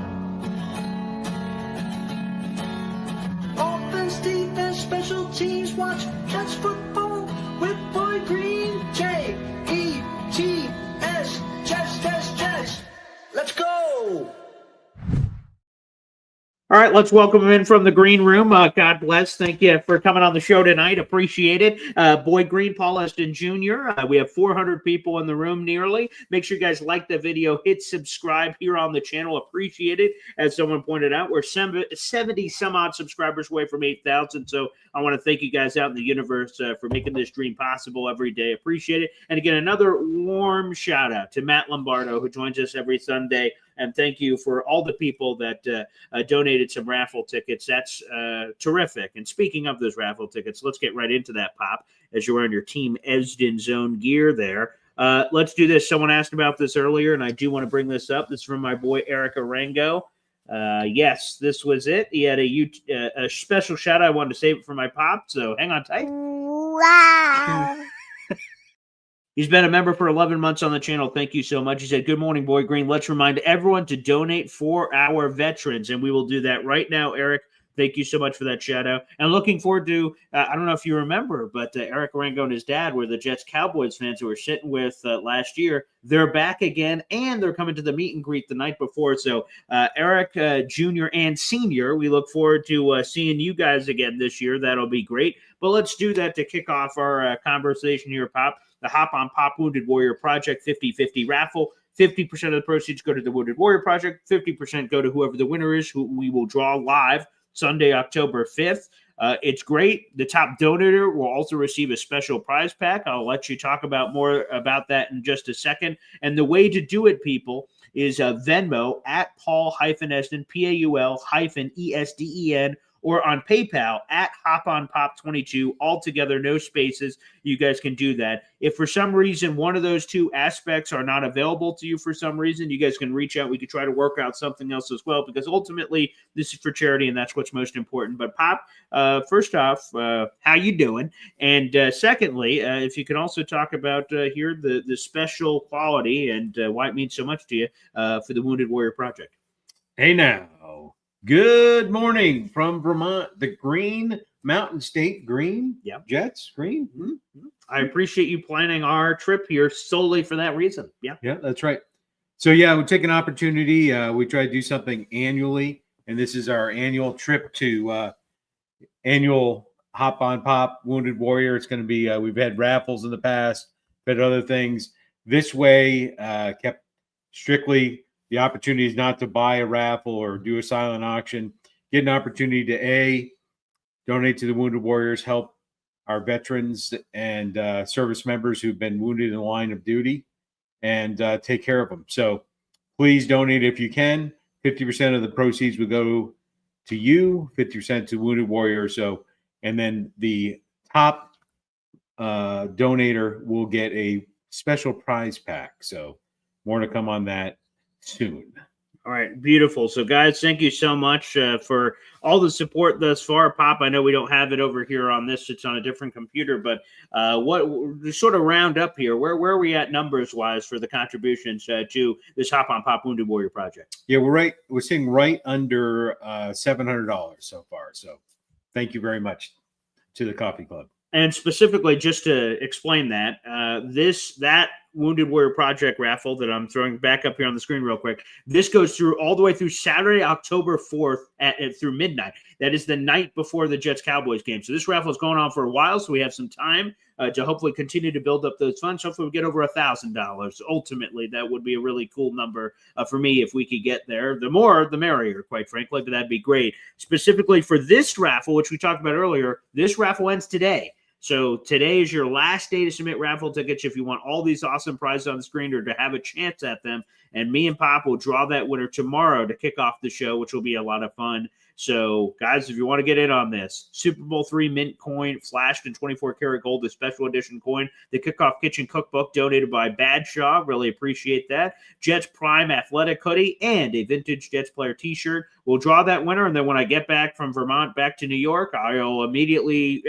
Offense, defense, special teams. watch Jets football with Boy Green. J-E-T-S. Jets. Let's go. All right, let's welcome him in from the green room. God bless. Thank you for coming on the show tonight. Appreciate it. Boyd Green, Paul Eston Jr. We have 400 people in the room nearly. Make sure you guys like the video. Hit subscribe here on the channel. Appreciate it. As someone pointed out, we're 70 some odd subscribers away from 8,000. So I want to thank you guys out in the universe for making this dream possible every day. Appreciate it. And again, another warm shout out to Matt Lombardo, who joins us every Sunday. And thank you for all the people that donated some raffle tickets. That's terrific. And speaking of those raffle tickets, let's get right into that, Pop, as you're wearing your Team Esden Zone gear there. Let's do this. Someone asked about this earlier, and I do want to bring this up. This is from my boy, Eric Arango. Yes, this was it. He had a special shout out. I wanted to save it for my Pop, so hang on tight. Wow. He's been a member for 11 months on the channel. Thank you so much. He said, good morning, Boy Green. Let's remind everyone to donate for our veterans. And we will do that right now, Eric. Thank you so much for that shout out. And looking forward to, I don't know if you remember, but Eric Arango and his dad were the Jets Cowboys fans who were sitting with last year. They're back again, and they're coming to the meet and greet the night before. So Eric Jr. and Senior, we look forward to seeing you guys again this year. That'll be great. But let's do that to kick off our conversation here, Pop. The Hop on Pop Wounded Warrior Project 50-50 raffle. 50% of the proceeds go to the Wounded Warrior Project. 50% go to whoever the winner is, who we will draw live Sunday, October 5th. It's great. The top donator will also receive a special prize pack. I'll let you talk about more about that in just a second. And the way to do it, people, is Venmo at Paul-Esden, Paul-Esden, or on PayPal at HopOnPop22, all together, no spaces. You guys can do that. If for some reason one of those two aspects are not available to you for some reason, you guys can reach out. We could try to work out something else as well, because ultimately this is for charity, and that's what's most important. But Pop, first off, how you doing? And secondly, if you can also talk about here the special quality and why it means so much to you for the Wounded Warrior Project. Hey now. Good morning from Vermont, the Green Mountain State Green Jets. Green. Mm-hmm. I appreciate you planning our trip here solely for that reason. Yeah, that's right. So we take an opportunity. We try to do something annually, and this is our annual trip to annual Hop on Pop Wounded Warrior. It's going to be. We've had raffles in the past, but other things. This way, kept strictly. The opportunity is not to buy a raffle or do a silent auction. Get an opportunity to donate to the Wounded Warriors, help our veterans and service members who've been wounded in the line of duty, and take care of them. So please donate if you can. 50% of the proceeds will go to you, 50% to Wounded Warriors. So, and then the top donator will get a special prize pack. So more to come on that soon. All right, beautiful. So, guys, thank you so much for all the support thus far. Pop, I know we don't have it over here on this; it's on a different computer. But what sort of round up here? Where are we at numbers wise for the contributions to this Hop on Pop Wounded Warrior Project? Yeah, we're sitting right under $700 so far. So, thank you very much to the Coffee Club. And specifically, just to explain that, that Wounded Warrior Project raffle that I'm throwing back up here on the screen real quick, this goes through all the way through Saturday, October 4th through midnight. That is the night before the Jets-Cowboys game. So this raffle is going on for a while, so we have some time to hopefully continue to build up those funds. Hopefully we get over $1,000. Ultimately, that would be a really cool number for me if we could get there. The more, the merrier, quite frankly, but that'd be great. Specifically for this raffle, which we talked about earlier, this raffle ends today. So today is your last day to submit raffle tickets if you want all these awesome prizes on the screen or to have a chance at them. And me and Pop will draw that winner tomorrow to kick off the show, which will be a lot of fun. So, guys, if you want to get in on this, Super Bowl III mint coin, flashed in 24-karat gold, the special edition coin, the Kickoff Kitchen Cookbook donated by Badshaw. Really appreciate that. Jets Prime Athletic hoodie and a vintage Jets player T-shirt. We'll draw that winner, and then when I get back from Vermont back to New York, I'll immediately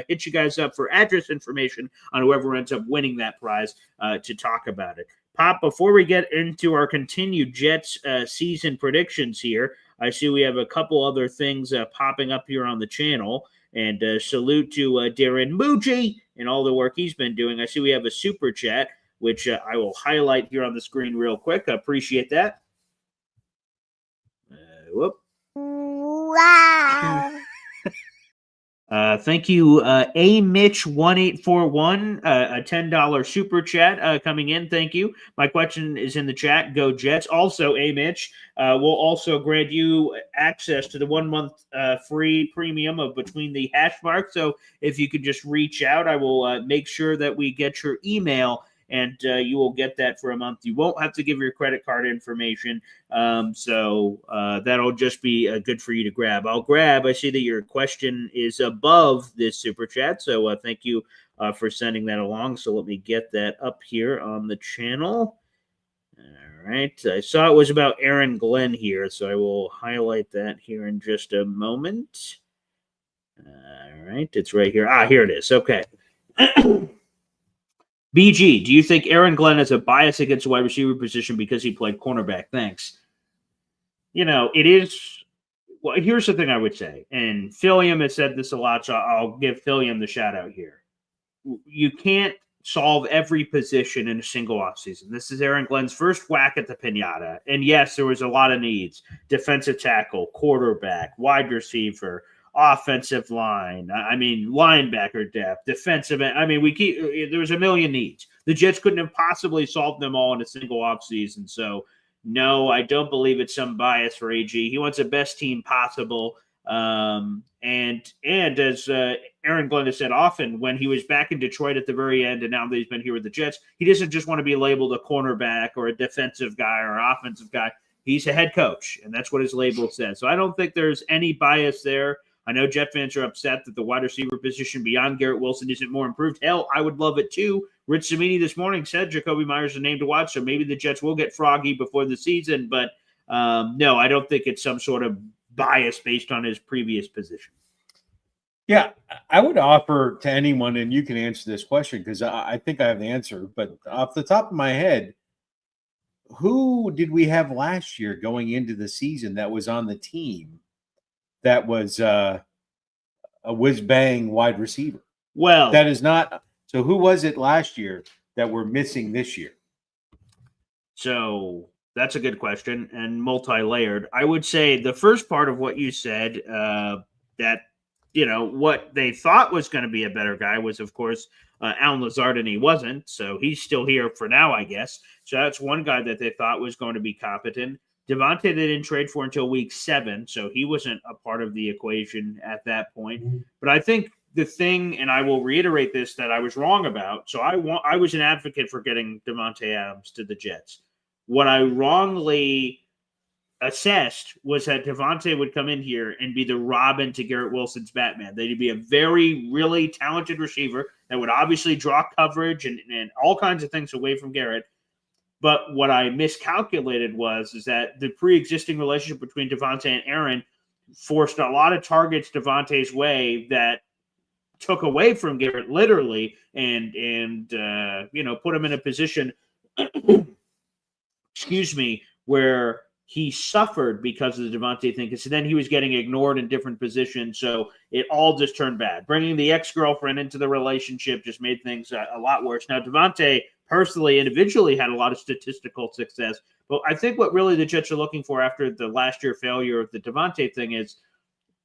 hit you guys up for address information on whoever ends up winning that prize to talk about it. Pop, before we get into our continued Jets season predictions here, I see we have a couple other things popping up here on the channel. And salute to Darren Muji and all the work he's been doing. I see we have a super chat, which I will highlight here on the screen real quick. I appreciate that. Whoop. Wow. Thank you, A Mitch 1841, a $10 super chat coming in. Thank you. My question is in the chat. Go Jets. Also, A Mitch will also grant you access to the 1 month free premium of Between the Hash Marks. So if you could just reach out, I will make sure that we get your email. And you will get that for a month. You won't have to give your credit card information. So that'll just be good for you to grab. I see that your question is above this super chat. So thank you for sending that along. So let me get that up here on the channel. All right. I saw it was about Aaron Glenn here. So I will highlight that here in just a moment. All right. It's right here. Here it is. Okay. BG, do you think Aaron Glenn has a bias against the wide receiver position because he played cornerback? Thanks. It is. Well, here's the thing I would say, and Philium has said this a lot, so I'll give Philium the shout out here. You can't solve every position in a single offseason. This is Aaron Glenn's first whack at the pinata. And yes, there was a lot of needs. Defensive tackle, quarterback, wide receiver, offensive line, linebacker depth, defensive end. There was a million needs. The Jets couldn't have possibly solved them all in a single offseason. So, no, I don't believe it's some bias for AG. He wants the best team possible. And as Aaron Glenn has said often, when he was back in Detroit at the very end, and now that he's been here with the Jets, he doesn't just want to be labeled a cornerback or a defensive guy or an offensive guy. He's a head coach, and that's what his label says. So I don't think there's any bias there. I know Jet fans are upset that the wide receiver position beyond Garrett Wilson isn't more improved. Hell, I would love it too. Rich Cimini this morning said Jacobe Meyers is a name to watch, so maybe the Jets will get froggy before the season. But no, I don't think it's some sort of bias based on his previous position. Yeah, I would offer to anyone, and you can answer this question because I think I have the answer, but off the top of my head, who did we have last year going into the season that was on the team that was a whiz-bang wide receiver? Well, that is not. So who was it last year that we're missing this year? So that's a good question and multi-layered. I would say the first part of what you said, that what they thought was going to be a better guy was, of course, Alan Lazard, and he wasn't. So he's still here for now, I guess. So that's one guy that they thought was going to be competent. Devontae they didn't trade for until week 7, so he wasn't a part of the equation at that point. But I think the thing, and I will reiterate this, that I was wrong about. So I was an advocate for getting Davante Adams to the Jets. What I wrongly assessed was that Devontae would come in here and be the Robin to Garrett Wilson's Batman. They'd be a really talented receiver that would obviously draw coverage and all kinds of things away from Garrett. But what I miscalculated is that the pre-existing relationship between Devontae and Aaron forced a lot of targets Devontae's way that took away from Garrett literally and put him in a position where he suffered because of the Devontae thing. Because then he was getting ignored in different positions. So it all just turned bad. Bringing the ex-girlfriend into the relationship just made things a lot worse. Now, Devontae personally, individually had a lot of statistical success. But I think what really the Jets are looking for after the last year failure of the Devontae thing is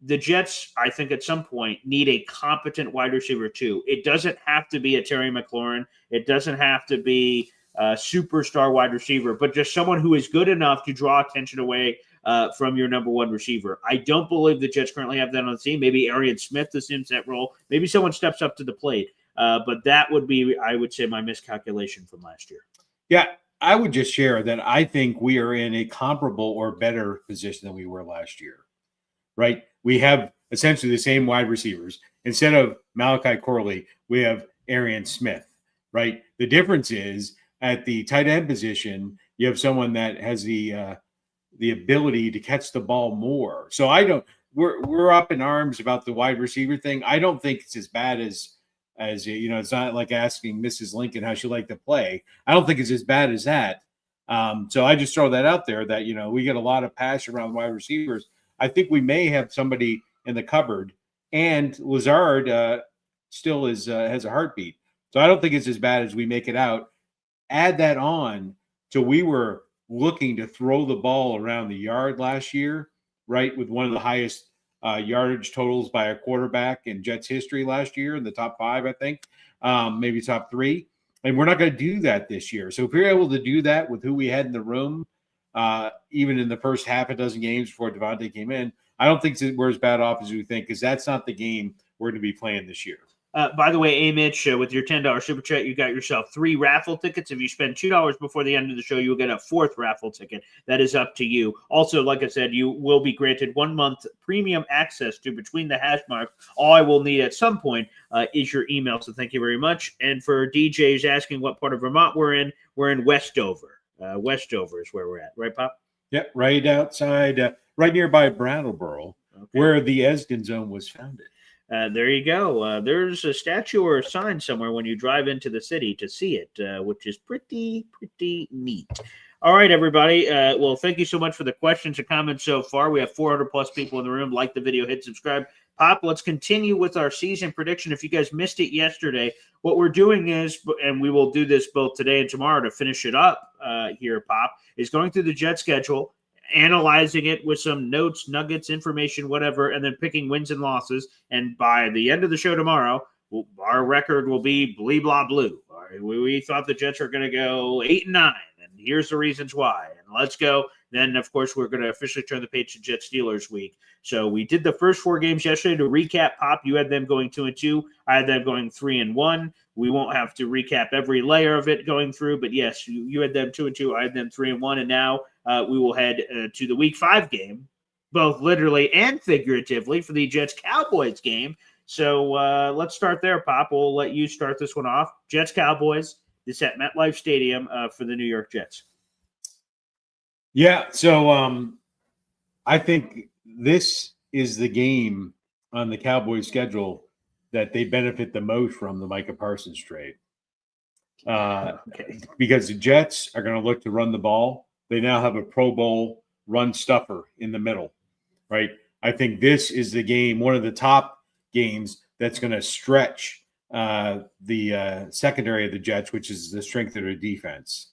the Jets, I think at some point, need a competent wide receiver too. It doesn't have to be a Terry McLaurin. It doesn't have to be a superstar wide receiver, but just someone who is good enough to draw attention away from your number one receiver. I don't believe the Jets currently have that on the team. Maybe Arian Smith assumes that role. Maybe someone steps up to the plate. But that would be, I would say, my miscalculation from last year. Yeah, I would just share that I think we are in a comparable or better position than we were last year, right? We have essentially the same wide receivers. Instead of Malachi Corley, we have Arian Smith, right? The difference is at the tight end position, you have someone that has the ability to catch the ball more. So we're up in arms about the wide receiver thing. I don't think it's as bad as it's not like asking Mrs. Lincoln how she liked to play. I don't think it's as bad as that. So I just throw that out there that, we get a lot of passion around wide receivers. I think we may have somebody in the cupboard. and Lazard still has a heartbeat. So I don't think it's as bad as we make it out. Add that on to we were looking to throw the ball around the yard last year, right, with one of the highest yardage totals by a quarterback in Jets history last year, in the top 5, I think, maybe top 3. And we're not going to do that this year. So if we're able to do that with who we had in the room, even in the first half a dozen games before Devontae came in, I don't think we're as bad off as we think, because that's not the game we're going to be playing this year. By the way, A-Mitch, with your $10 super chat, you got yourself 3 raffle tickets. If you spend $2 before the end of the show, you'll get a 4th raffle ticket. That is up to you. Also, like I said, you will be granted 1 month premium access to Between the Hash Marks. All I will need at some point is your email, so thank you very much. And for DJs asking what part of Vermont we're in Westover. Westover is where we're at. Right, Pop? Yep, right outside, right nearby Brattleboro, where the Esden Zone was founded. There you go. There's a statue or a sign somewhere when you drive into the city to see it, which is pretty neat. All right, everybody. Well, thank you so much for the questions and comments so far. We have 400 plus people in the room. Like the video, hit subscribe. Pop, let's continue with our season prediction. If you guys missed it yesterday, what we're doing is, and we will do this both today and tomorrow to finish it up here, Pop, is going through the Jet schedule, analyzing it with some notes, nuggets, information, whatever, and then picking wins and losses. And by the end of the show tomorrow, our record will be blee, blah, blue. All right, we thought the Jets are going to go 8-9, and here's the reasons why. And let's go. Then, of course, we're going to officially turn the page to Jets Steelers week. So we did the first 4 games yesterday. To recap, Pop, you had them going 2-2. I had them going 3-1. We won't have to recap every layer of it going through, but yes, you had them 2-2. I had them 3-1, and now we will head to the Week 5 game, both literally and figuratively, for the Jets-Cowboys game. So let's start there, Pop. We'll let you start this one off. Jets-Cowboys, this at MetLife Stadium for the New York Jets. Yeah, so I think this is the game on the Cowboys schedule that they benefit the most from the Micah Parsons trade. Because the Jets are going to look to run the ball. They now have a Pro Bowl run stuffer in the middle, right? I think this is the game, one of the top games that's going to stretch the secondary of the Jets, which is the strength of their defense,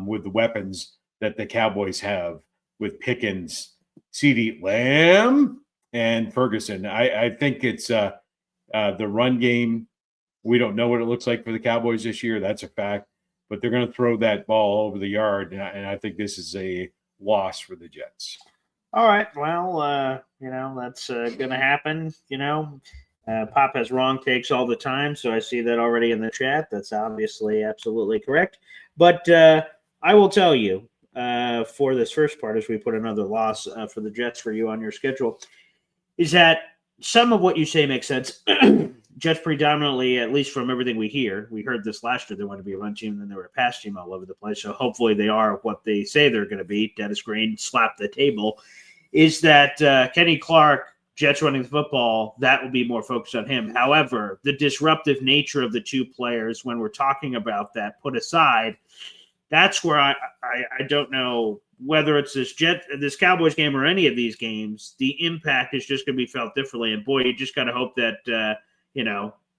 with the weapons that the Cowboys have with Pickens, CeeDee Lamb, and Ferguson. I think it's the run game. We don't know what it looks like for the Cowboys this year. That's a fact. But they're going to throw that ball over the yard, and I think this is a loss for the Jets. All right. Well, that's going to happen. Pop has wrong takes all the time, so I see that already in the chat. That's obviously absolutely correct. But I will tell you, for this first part, as we put another loss for the Jets for you on your schedule, is that some of what you say makes sense. Jets predominantly, at least from everything we hear, we heard this last year, they want to be a run team, and then they were a pass team all over the place. So hopefully they are what they say they're going to be. Dennis Green slapped the table. Is that Kenny Clark, Jets running the football, that will be more focused on him. However, the disruptive nature of the two players, when we're talking about that, put aside, that's where I don't know whether it's this Cowboys game or any of these games, the impact is just going to be felt differently. And boy, you just got to hope that,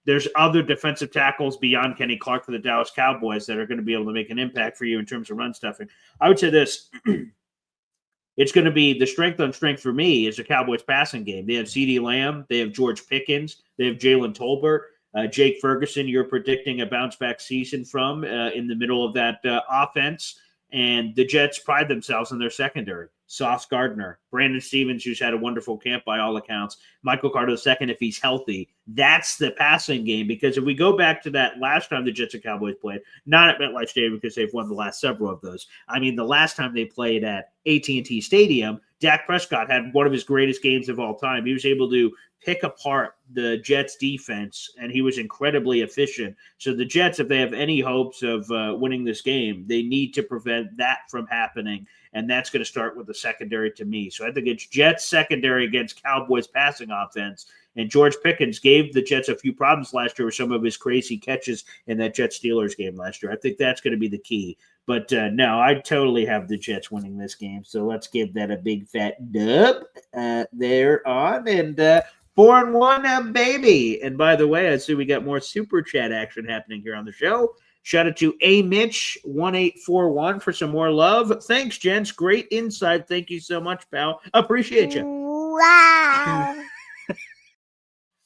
there's other defensive tackles beyond Kenny Clark for the Dallas Cowboys that are going to be able to make an impact for you in terms of run stuffing. I would say this. It's going to be the strength on strength for me is the Cowboys passing game. They have CeeDee Lamb. They have George Pickens. They have Jalen Tolbert. Jake Ferguson, you're predicting a bounce-back season from in the middle of that offense. And the Jets pride themselves in their secondary. Sauce Gardner, Brandon Stevens, who's had a wonderful camp by all accounts, Michael Carter II, if he's healthy. That's the passing game. Because if we go back to that last time the Jets and Cowboys played, not at MetLife Stadium because they've won the last several of those. I mean, the last time they played at AT&T Stadium, Dak Prescott had one of his greatest games of all time. He was able to pick apart the Jets defense, and he was incredibly efficient. So the Jets, if they have any hopes of winning this game, they need to prevent that from happening, and that's going to start with the secondary to me. So I think it's Jets secondary against Cowboys passing offense, and George Pickens gave the Jets a few problems last year with some of his crazy catches in that Jets-Steelers game last year. I think that's going to be the key. But no, I totally have the Jets winning this game. So let's give that a big fat dub there on. And 4-1, baby. And by the way, I see we got more super chat action happening here on the show. Shout out to A Mitch 1841 for some more love. Thanks, gents. Great insight. Thank you so much, pal. Appreciate you. Wow.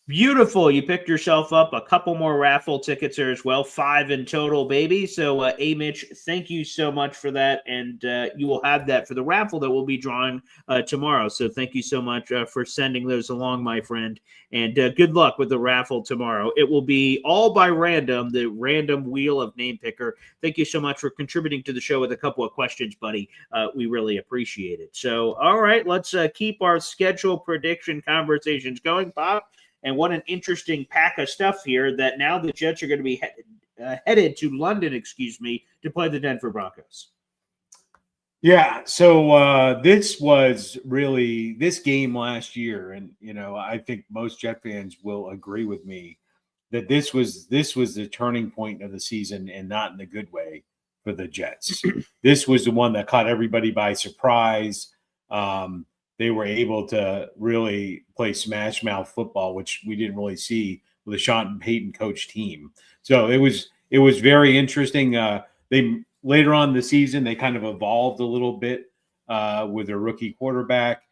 Beautiful. You picked yourself up a couple more raffle tickets there as well. 5 in total, baby. So, Mitch, thank you so much for that. And you will have that for the raffle that we'll be drawing tomorrow. So thank you so much for sending those along, my friend. And good luck with the raffle tomorrow. It will be all by random, the random wheel of name picker. Thank you so much for contributing to the show with a couple of questions, buddy. We really appreciate it. So, all right, let's keep our schedule prediction conversations going, Pop. And what an interesting pack of stuff here that now the Jets are going to be headed to London, to play the Denver Broncos. Yeah, so this was really this game last year, and I think most Jet fans will agree with me that this was the turning point of the season, and not in a good way for the Jets. This was the one that caught everybody by surprise. They were able to really play smash mouth football, which we didn't really see with a Sean Payton coach team. So it was very interesting. They later on in the season, they kind of evolved a little bit with their rookie quarterback.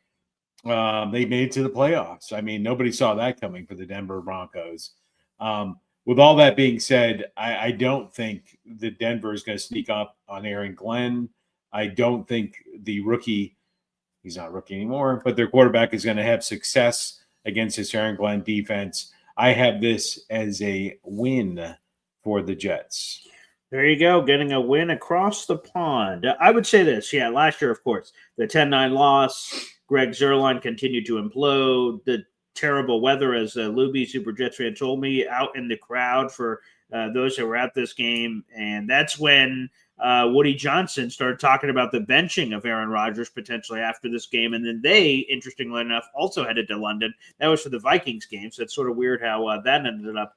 They made it to the playoffs. I mean, nobody saw that coming for the Denver Broncos. With all that being said, I don't think that Denver is going to sneak up on Aaron Glenn. I don't think the rookie – he's not rookie anymore, but their quarterback is going to have success against this Aaron Glenn defense. I have this as a win for the Jets. There you go, getting a win across the pond. I would say this, last year, of course, the 10-9 loss, Greg Zuerlein continued to implode, the terrible weather, as Luby Super Jets fan told me, out in the crowd for those that were at this game, and that's when Woody Johnson started talking about the benching of Aaron Rodgers potentially after this game. And then they, interestingly enough, also headed to London. That was for the Vikings game. So it's sort of weird how that ended up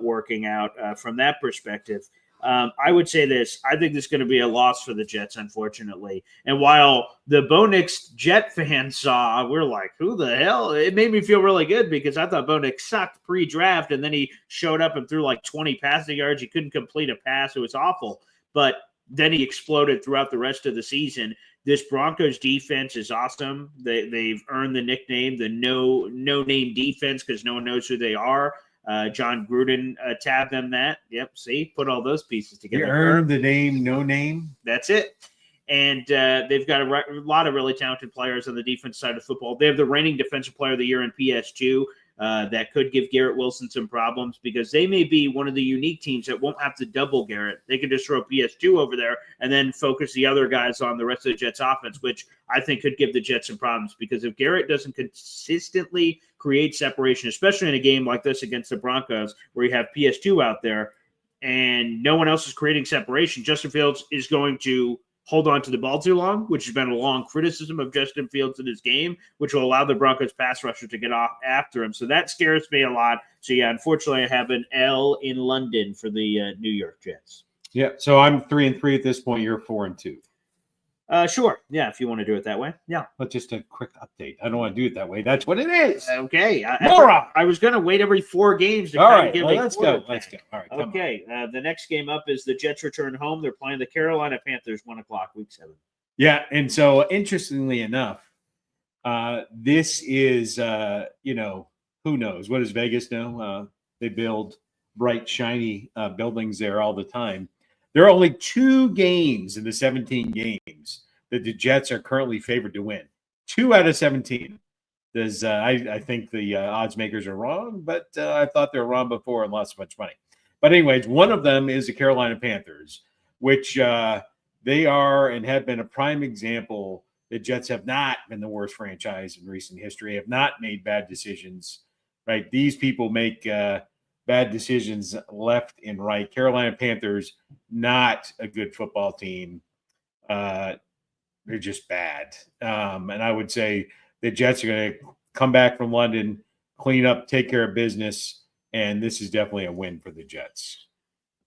working out from that perspective. I would say this. I think this is going to be a loss for the Jets, unfortunately. And while the Bo Nix Jet fans saw, we're like, who the hell? It made me feel really good because I thought Bo Nix sucked pre-draft, and then he showed up and threw like 20 passing yards. He couldn't complete a pass. It was awful. But then he exploded throughout the rest of the season. This Broncos defense is awesome. They've earned the nickname, the no-name defense, because no one knows who they are. John Gruden tabbed them that. Yep, see? Put all those pieces together. You earned the name, no name. That's it. And they've got a lot of really talented players on the defense side of football. They have the reigning Defensive Player of the Year in PS2. That could give Garrett Wilson some problems because they may be one of the unique teams that won't have to double Garrett. They can just throw PS2 over there and then focus the other guys on the rest of the Jets offense, which I think could give the Jets some problems because if Garrett doesn't consistently create separation, especially in a game like this against the Broncos where you have PS2 out there and no one else is creating separation, Justin Fields is going to hold on to the ball too long, which has been a long criticism of Justin Fields in his game, which will allow the Broncos pass rusher to get off after him. So that scares me a lot. So, unfortunately, I have an L in London for the New York Jets. Yeah, so I'm 3-3 at this point. You're 4-2. Sure. Yeah, if you want to do it that way. Yeah. But just a quick update. I don't want to do it that way. That's what it is. Okay. Moron! I was going to wait every 4 games to All kind right, of give well, a let's quarter go. Let's go. All right, come okay. The next game up is the Jets return home. They're playing the Carolina Panthers, 1 o'clock, week 7. Yeah, and so interestingly enough, this is, who knows? What does Vegas know? They build bright, shiny buildings there all the time. There are only 2 games in the 17 games that the Jets are currently favored to win. 2 out of 17. I think the odds makers are wrong, but I thought they were wrong before and lost so much money. But anyways, one of them is the Carolina Panthers, which they are and have been a prime example that Jets have not been the worst franchise in recent history, have not made bad decisions, right? These people make bad decisions left and right. Carolina Panthers, not a good football team. They're just bad. And I would say the Jets are going to come back from London, clean up, take care of business, and this is definitely a win for the Jets.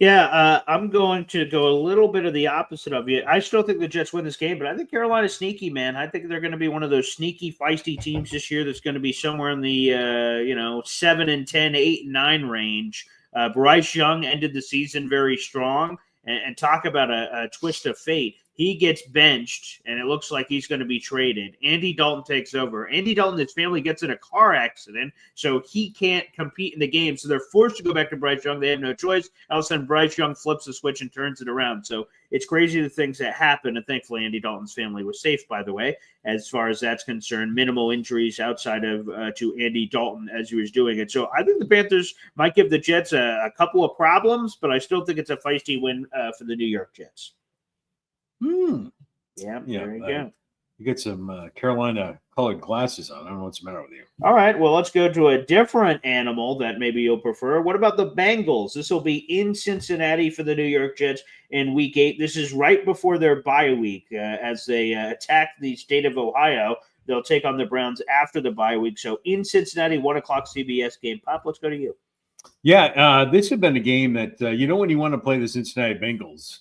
Yeah, I'm going to go a little bit of the opposite of you. I still think the Jets win this game, but I think Carolina's sneaky, man. I think they're going to be one of those sneaky, feisty teams this year that's going to be somewhere in the 7-10, 8-9 range. Bryce Young ended the season very strong, and talk about a twist of fate. He gets benched, and it looks like he's going to be traded. Andy Dalton takes over. Andy Dalton and his family gets in a car accident, so he can't compete in the game. So they're forced to go back to Bryce Young. They have no choice. All of a sudden, Bryce Young flips the switch and turns it around. So it's crazy the things that happen, and thankfully Andy Dalton's family was safe, by the way, as far as that's concerned. Minimal injuries outside of to Andy Dalton as he was doing it. So I think the Panthers might give the Jets a couple of problems, but I still think it's a feisty win for the New York Jets. Yeah, there you go. You get some Carolina colored glasses on. I don't know what's the matter with you. All right, well, let's go to a different animal that maybe you'll prefer. What about the Bengals? This will be in Cincinnati for the New York Jets in Week 8. This is right before their bye week as they attack the state of Ohio. They'll take on the Browns after the bye week. So in Cincinnati, 1 o'clock CBS game. Pop, let's go to you. Yeah, this has been a game that, when you want to play the Cincinnati Bengals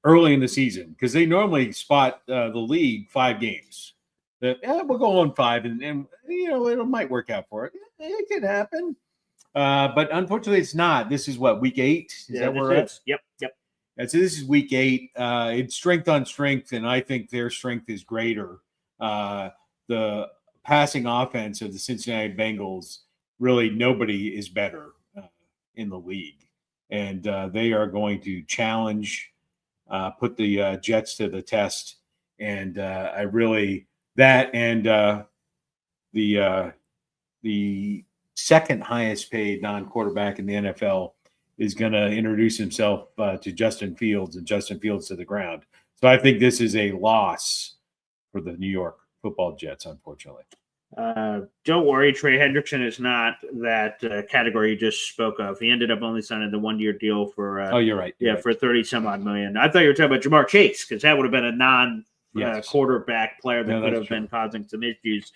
early in the season, because they normally spot the league 5 games. That we'll go on 5, and it might work out for it. It could happen, but unfortunately, it's not. This is what, Week 8? Is that where it's? Yep. And so this is Week 8. It's strength on strength, and I think their strength is greater. The passing offense of the Cincinnati Bengals, really nobody is better in the league, and they are going to challenge. Put the Jets to the test, and I really the second highest paid non-quarterback in the NFL is going to introduce himself to Justin Fields, and Justin Fields to the ground. So I think this is a loss for the New York Football Jets, unfortunately. Don't worry, Trey Hendrickson is not that category you just spoke of. He ended up only signing the 1-year deal for. You're right. For 30 some odd million. I thought you were talking about Jamar Chase, because that would have been a non-quarterback player that could have been causing some issues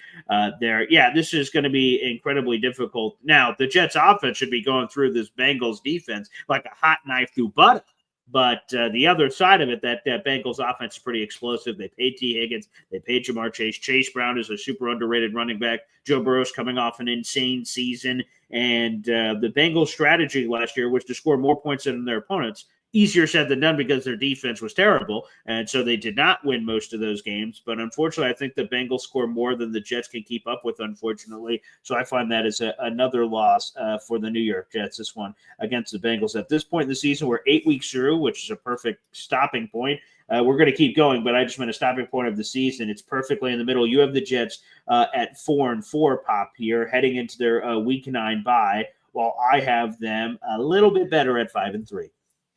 there. Yeah, this is going to be incredibly difficult. Now, the Jets' offense should be going through this Bengals defense like a hot knife through butter. But the other side of it, that Bengals offense is pretty explosive. They paid T. Higgins. They paid Jamar Chase. Chase Brown is a super underrated running back. Joe Burrow's coming off an insane season. And the Bengals' strategy last year was to score more points than their opponents. Easier said than done because their defense was terrible, and so they did not win most of those games. But unfortunately, I think the Bengals score more than the Jets can keep up with, unfortunately. So I find that as another loss for the New York Jets, this one against the Bengals. At this point in the season, we're 8 weeks through, which is a perfect stopping point. We're going to keep going, but I just meant a stopping point of the season. It's perfectly in the middle. You have the Jets at 4-4, Pop, here, heading into their Week 9 bye, while I have them a little bit better at 5-3.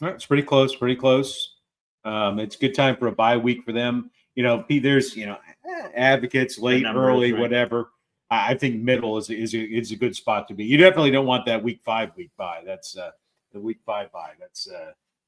It's pretty close. It's a good time for a bye week for them. There's advocates late, early, right. Whatever. I think middle is a good spot to be. You definitely don't want that Week 5 bye. That's the Week 5 bye. That's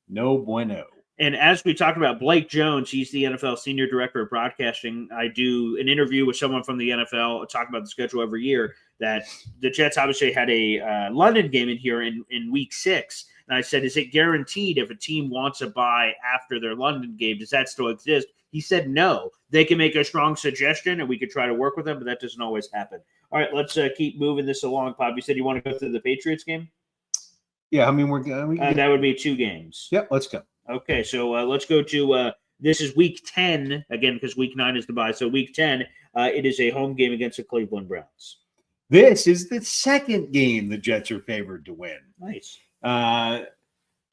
no bueno. And as we talked about Blake Jones, he's the NFL Senior Director of Broadcasting. I do an interview with someone from the NFL, talk about the schedule every year, that the Jets obviously had a London game in here in Week 6. And I said, is it guaranteed if a team wants a bye after their London game, does that still exist? He said no. They can make a strong suggestion, and we could try to work with them, but that doesn't always happen. All right, let's keep moving this along, Bob. You said you want to go through the Patriots game? Yeah, I mean, that would be 2 games. Yep, let's go. Okay, so let's go to this is Week 10, again, because Week 9 is the bye. So Week 10, it is a home game against the Cleveland Browns. This is the second game the Jets are favored to win. Nice.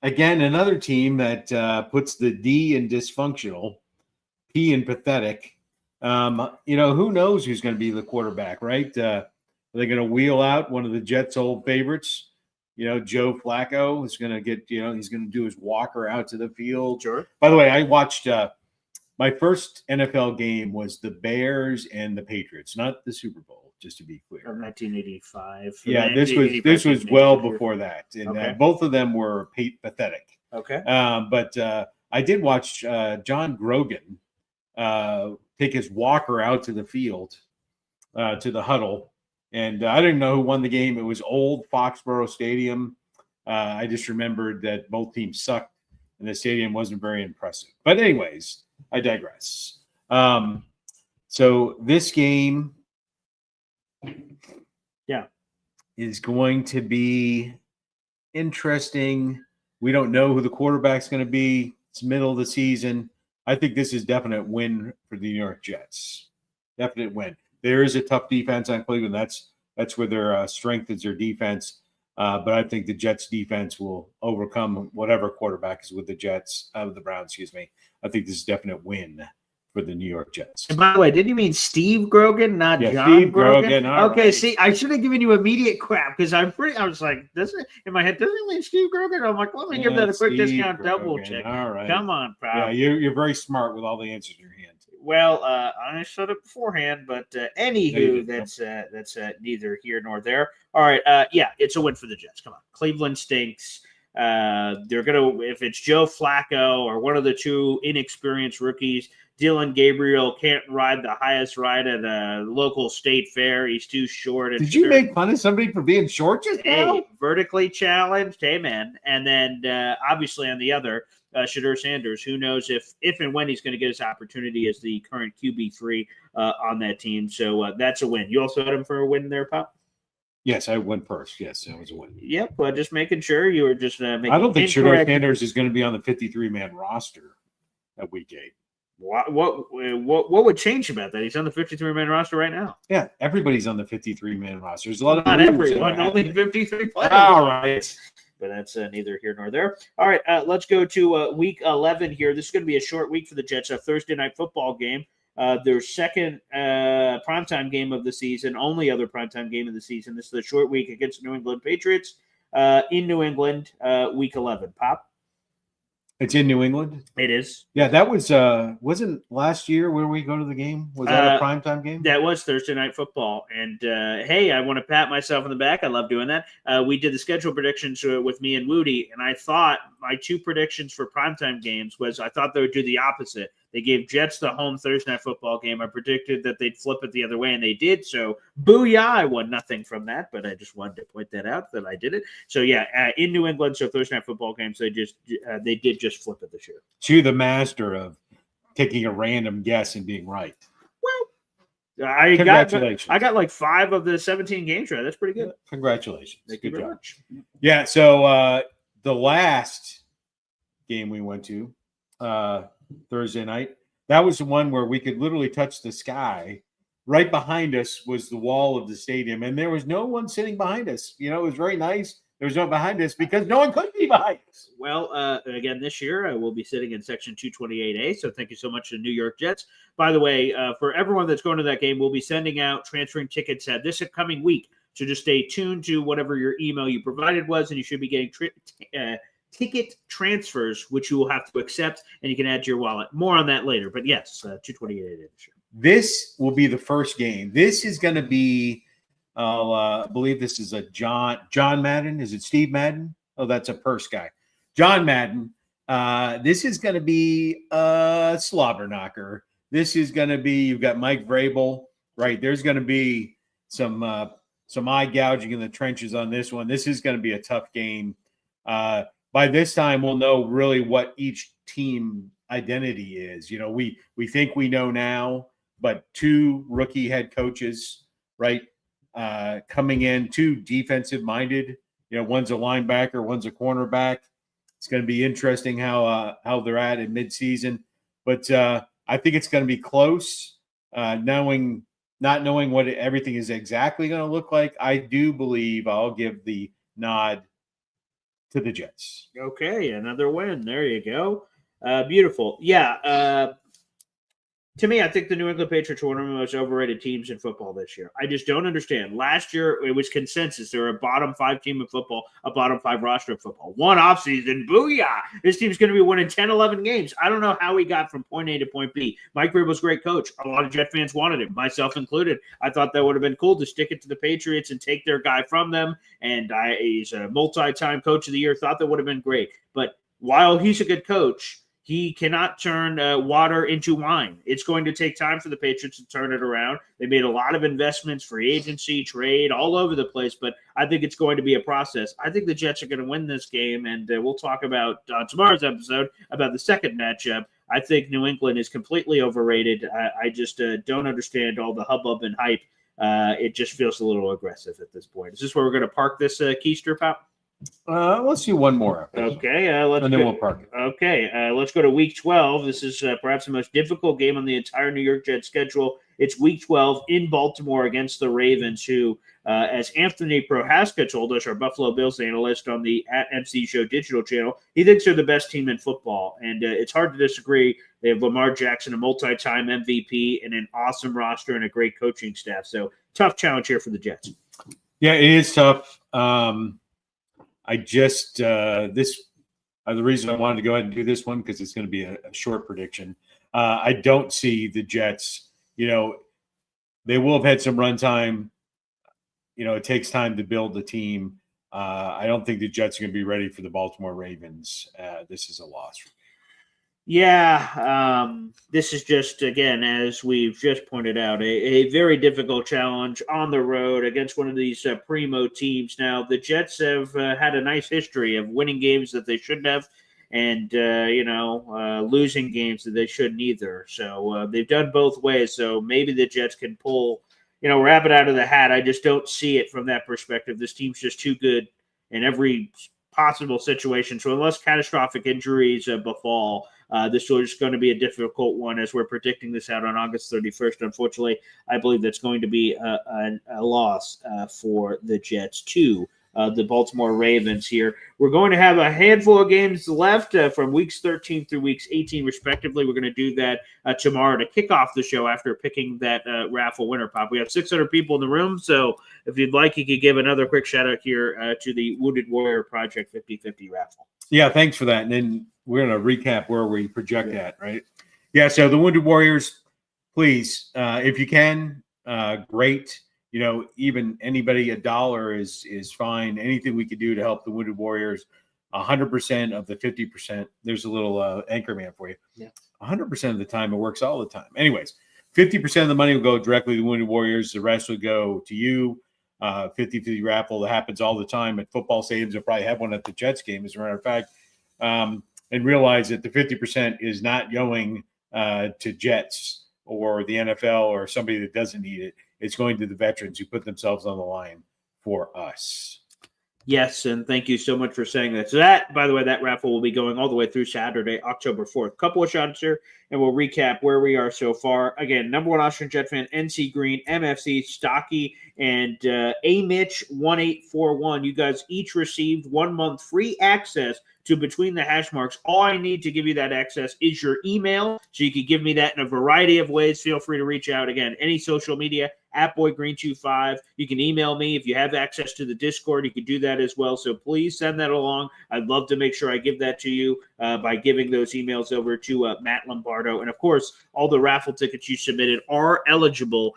Again, another team that puts the D in dysfunctional, P in pathetic. Who knows who's going to be the quarterback, right? Are they going to wheel out one of the Jets' old favorites? Joe Flacco is going to get, he's going to do his walker out to the field. Sure. By the way, I watched my first NFL game was the Bears and the Patriots, not the Super Bowl. Just to be clear, 1985. Yeah, this was well before that, and both of them were pathetic. Okay, but I did watch John Grogan take his walker out to the field, to the huddle, and I didn't know who won the game. It was old Foxborough Stadium. I just remembered that both teams sucked and the stadium wasn't very impressive. But anyways, I digress. So this game is going to be interesting. We don't know who the quarterback's going to be. It's middle of the season. I think this is definite win for the New York Jets. Definite win. There is a tough defense on Cleveland. That's where their strength is, their defense. But I think the Jets defense will overcome whatever quarterback is with the Browns, excuse me. I think this is a definite win for the New York Jets. And by the way, didn't you mean Steve Grogan, not John Steve Grogan? Okay, right. See, I should have given you immediate crap because I was like, in my head, doesn't it mean Steve Grogan? I'm like, let me give that a quick discount double check. All right. Come on, pal. Yeah, you're very smart with all the answers in your hand. Well, I said it beforehand, but anywho, that's neither here nor there. All right, it's a win for the Jets. Come on, Cleveland stinks. They're gonna, if it's Joe Flacco or one of the two inexperienced rookies, Dylan Gabriel can't ride the highest ride at a local state fair. He's too short. Did you make fun of somebody for being short just now? Hey, vertically challenged. Hey, man. And then obviously on the other, Shadur Sanders, who knows if and when he's going to get his opportunity as the current QB3 on that team. So that's a win. You also had him for a win there, Pop? Yes, I went first. Yes, that was a win. Yep, just making sure you were just making. I don't think Shadur Sanders is going to be on the 53-man roster at Week 8. What would change about that? He's on the 53-man roster right now. Yeah, everybody's on the 53-man roster. There's a lot of not everyone, only 53 players. All right, but that's neither here nor there. All right, let's go to Week 11 here. This is going to be a short week for the Jets. A Thursday night football game. Their second primetime game of the season, only other primetime game of the season. This is a short week against the New England Patriots in New England, Week 11. Pop? It's in New England? It is. Yeah, that was wasn't last year where we go to the game? Was that a primetime game? That was Thursday night football. And, hey, I want to pat myself on the back. I love doing that. We did the schedule predictions with me and Woody, and I thought my two predictions for primetime games was I thought they would do the opposite. They gave Jets the home Thursday night football game. I predicted that they'd flip it the other way, and they did. So, booyah, I won nothing from that, but I just wanted to point that out that I did it. So, yeah, in New England, so Thursday night football games, they did just flip it this year. So you're the master of taking a random guess and being right. Well, I got like 5 of the 17 games right. That's pretty good. Congratulations. Thank you very much. Yeah, so the last game we went to Thursday night, that was the one where we could literally touch the sky. Right behind us was the wall of the stadium, and there was no one sitting behind us. You know, it was very nice. There was no one behind us because no one could be behind us. Well, again, this year we'll be sitting in Section 228A, so thank you so much to the New York Jets. By the way, for everyone that's going to that game, we'll be sending out transferring tickets this upcoming week, so just stay tuned to whatever your email you provided was, and you should be getting ticket transfers, which you will have to accept, and you can add to your wallet. More on that later, but yes, 228A this year. This will be the first game. This is going to be, I believe this is a John Madden. Is it Steve Madden? Oh, that's a purse guy. John Madden. This is going to be a slobber knocker. This is going to be, you've got Mike Vrabel, right? There's going to be some eye gouging in the trenches on this one. This is going to be a tough game. By this time, we'll know really what each team identity is. You know, we think we know now, but 2 rookie head coaches, right, coming in, 2 defensive-minded. You know, one's a linebacker, one's a cornerback. It's going to be interesting how they're at in midseason. But I think it's going to be close, not knowing what everything is exactly going to look like. I do believe I'll give the nod to the Jets. Okay, another win. There you go. Beautiful. Yeah. To me, I think the New England Patriots are one of the most overrated teams in football this year. I just don't understand. Last year, it was consensus. They were a bottom 5 team in football, a bottom 5 roster of football. One offseason, booyah! This team's going to be winning 10, 11 games. I don't know how he got from point A to point B. Mike Vrabel's a great coach. A lot of Jet fans wanted him, myself included. I thought that would have been cool to stick it to the Patriots and take their guy from them. And he's a multi-time coach of the year. Thought that would have been great. But while he's a good coach, he cannot turn water into wine. It's going to take time for the Patriots to turn it around. They made a lot of investments, free agency, trade, all over the place, but I think it's going to be a process. I think the Jets are going to win this game, and we'll talk about tomorrow's episode about the second matchup. I think New England is completely overrated. I just don't understand all the hubbub and hype. It just feels a little aggressive at this point. Is this where we're going to park this keister, Pop? Let's do one more. Okay, and then we'll park it. Okay, let's go to Week 12. This is perhaps the most difficult game on the entire New York Jets schedule. It's Week 12 in Baltimore against the Ravens, who, as Anthony Prohaska told us, our Buffalo Bills analyst on the @MC Show digital channel, he thinks they're the best team in football, and it's hard to disagree. They have Lamar Jackson, a multi-time MVP, and an awesome roster and a great coaching staff. So tough challenge here for the Jets. Yeah, it is tough. I just the reason I wanted to go ahead and do this one because it's going to be a short prediction. I don't see the Jets. They will have had some run time. It takes time to build the team. I don't think the Jets are going to be ready for the Baltimore Ravens. This is a loss. Yeah, this is just, again, as we've just pointed out, a very difficult challenge on the road against one of these primo teams. Now, the Jets have had a nice history of winning games that they shouldn't have and, losing games that they shouldn't either. So they've done both ways. So maybe the Jets can pull, rabbit out of the hat. I just don't see it from that perspective. This team's just too good in every possible situation. So unless catastrophic injuries befall, this is going to be a difficult one as we're predicting this out on August 31st. Unfortunately, I believe that's going to be a loss for the Jets to the Baltimore Ravens here. We're going to have a handful of games left from weeks 13 through weeks 18, respectively. We're going to do that tomorrow to kick off the show after picking that raffle winner, Pop. We have 600 people in the room, so if you'd like, you could give another quick shout-out here to the Wounded Warrior Project 50/50 raffle. Yeah, thanks for that. And then we're going to recap where we project at, right? Yeah, so the Wounded Warriors, please, if you can, great. Even anybody, $1 is fine. Anything we could do to help the Wounded Warriors, 100% of the 50%. There's a little anchor man for you. Yeah. 100% of the time, it works all the time. Anyways, 50% of the money will go directly to the Wounded Warriors. The rest will go to you. 50/50 raffle that happens all the time at football stadiums. You'll probably have one at the Jets game, as a matter of fact. And realize that the 50% is not going to Jets or the NFL or somebody that doesn't need it. It's going to the veterans who put themselves on the line for us. Yes, and thank you so much for saying that. So that, by the way, that raffle will be going all the way through Saturday, October 4th. Couple of shots here, and we'll recap where we are so far. Again, number one Austrian Jet fan, NC Green, MFC, Stocky, and AMitch1841. You guys each received 1 month free access to Between the Hash Marks. All I need to give you that access is your email, so you can give me that in a variety of ways. Feel free to reach out. Again, any social media, @BoyGreen25. You can email me. If you have access to the Discord, you can do that as well. So please send that along. I'd love to make sure I give that to you by giving those emails over to Matt Lombardo. And, of course, all the raffle tickets you submitted are eligible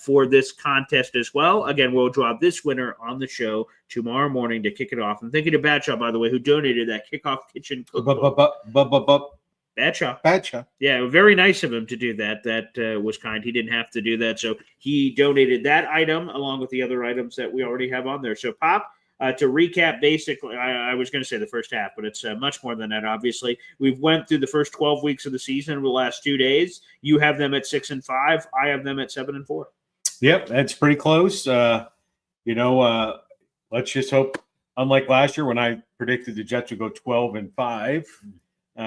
for this contest as well. Again, we'll draw this winner on the show tomorrow morning to kick it off. And thank you to Badshaw, by the way, who donated that Kickoff Kitchen cookbook. Badshaw. Yeah, very nice of him to do that. That was kind. He didn't have to do that. So he donated that item along with the other items that we already have on there. So, Pop, to recap, basically, I was going to say the first half, but it's much more than that, obviously. We've went through the first 12 weeks of the season over the last 2 days. You have them at 6-5. I have them at 7-4. Yep, that's pretty close. Let's just hope, unlike last year when I predicted the Jets would go 12-5.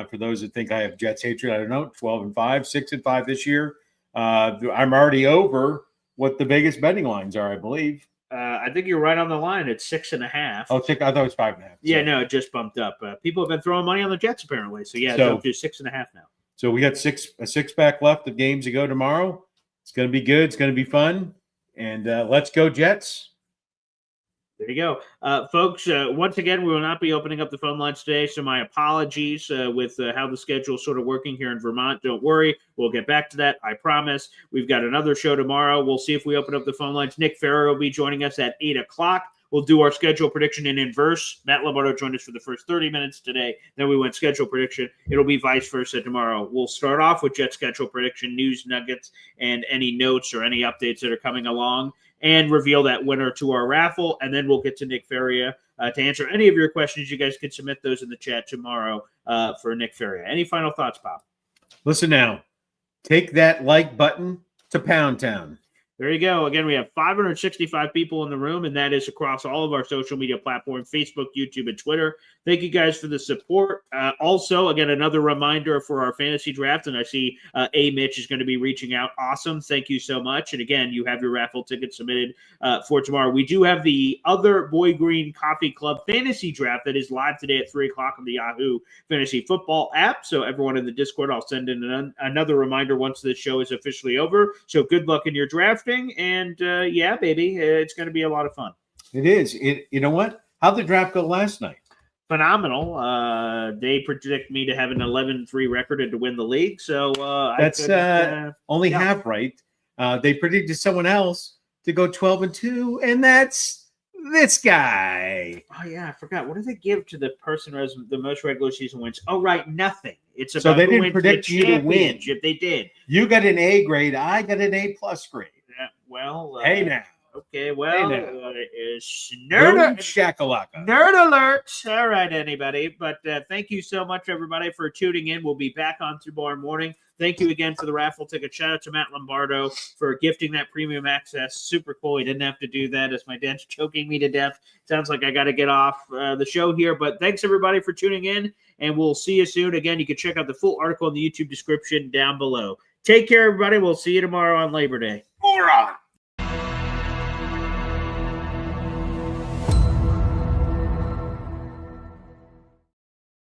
For those that think I have Jets hatred, I don't know, 12-5, 6-5 this year. I'm already over what the biggest betting lines are, I believe. I think you're right on the line. It's 6.5. Oh, I thought it was 5.5. Yeah, no, it just bumped up. People have been throwing money on the Jets apparently. So yeah, it's up to 6.5 now. So we got a six-pack left of games to go tomorrow. It's going to be good. It's going to be fun. And let's go Jets. There you go. Folks, once again, we will not be opening up the phone lines today, so my apologies with how the schedule is sort of working here in Vermont. Don't worry. We'll get back to that, I promise. We've got another show tomorrow. We'll see if we open up the phone lines. Nick Farrer will be joining us at 8 o'clock. we'll do our schedule prediction in inverse. Matt Lombardo joined us for the first 30 minutes today. Then we went schedule prediction. It'll be vice versa tomorrow. We'll start off with Jet schedule prediction, news nuggets, and any notes or any updates that are coming along, and reveal that winner to our raffle. And then we'll get to Nick Feria to answer any of your questions. You guys can submit those in the chat tomorrow for Nick Feria. Any final thoughts, Bob? Listen now. Take that like button to Pound Town. There you go. Again, we have 565 people in the room, and that is across all of our social media platforms, Facebook, YouTube, and Twitter. Thank you guys for the support. Also, again, another reminder for our fantasy draft, and I see A. Mitch is going to be reaching out. Awesome. Thank you so much. And again, you have your raffle ticket submitted for tomorrow. We do have the other Boy Green Coffee Club fantasy draft that is live today at 3 o'clock on the Yahoo Fantasy Football app. So everyone in the Discord, I'll send in another reminder once this show is officially over. So good luck in your drafting. And yeah, baby, it's going to be a lot of fun. It is. You know what? How'd the draft go last night? Phenomenal. They predict me to have an 11-3 record and to win the league. So that's only half right. They predicted someone else to go 12-2, and that's this guy. Oh yeah, I forgot. What did they give to the person who has the most regular season wins? Oh right, nothing. It's about so they who didn't wins predict the you to win. They did. You got an A grade. I got an A+ grade. Yeah, well, hey now. Okay, well, it's nerd shakalaka. Nerd alert. All right, anybody. But thank you so much, everybody, for tuning in. We'll be back on tomorrow morning. Thank you again for the raffle ticket. Shout out to Matt Lombardo for gifting that premium access. Super cool. He didn't have to do that as my dad's choking me to death. Sounds like I got to get off the show here. But thanks, everybody, for tuning in, and we'll see you soon. Again, you can check out the full article in the YouTube description down below. Take care, everybody. We'll see you tomorrow on Labor Day. Moron!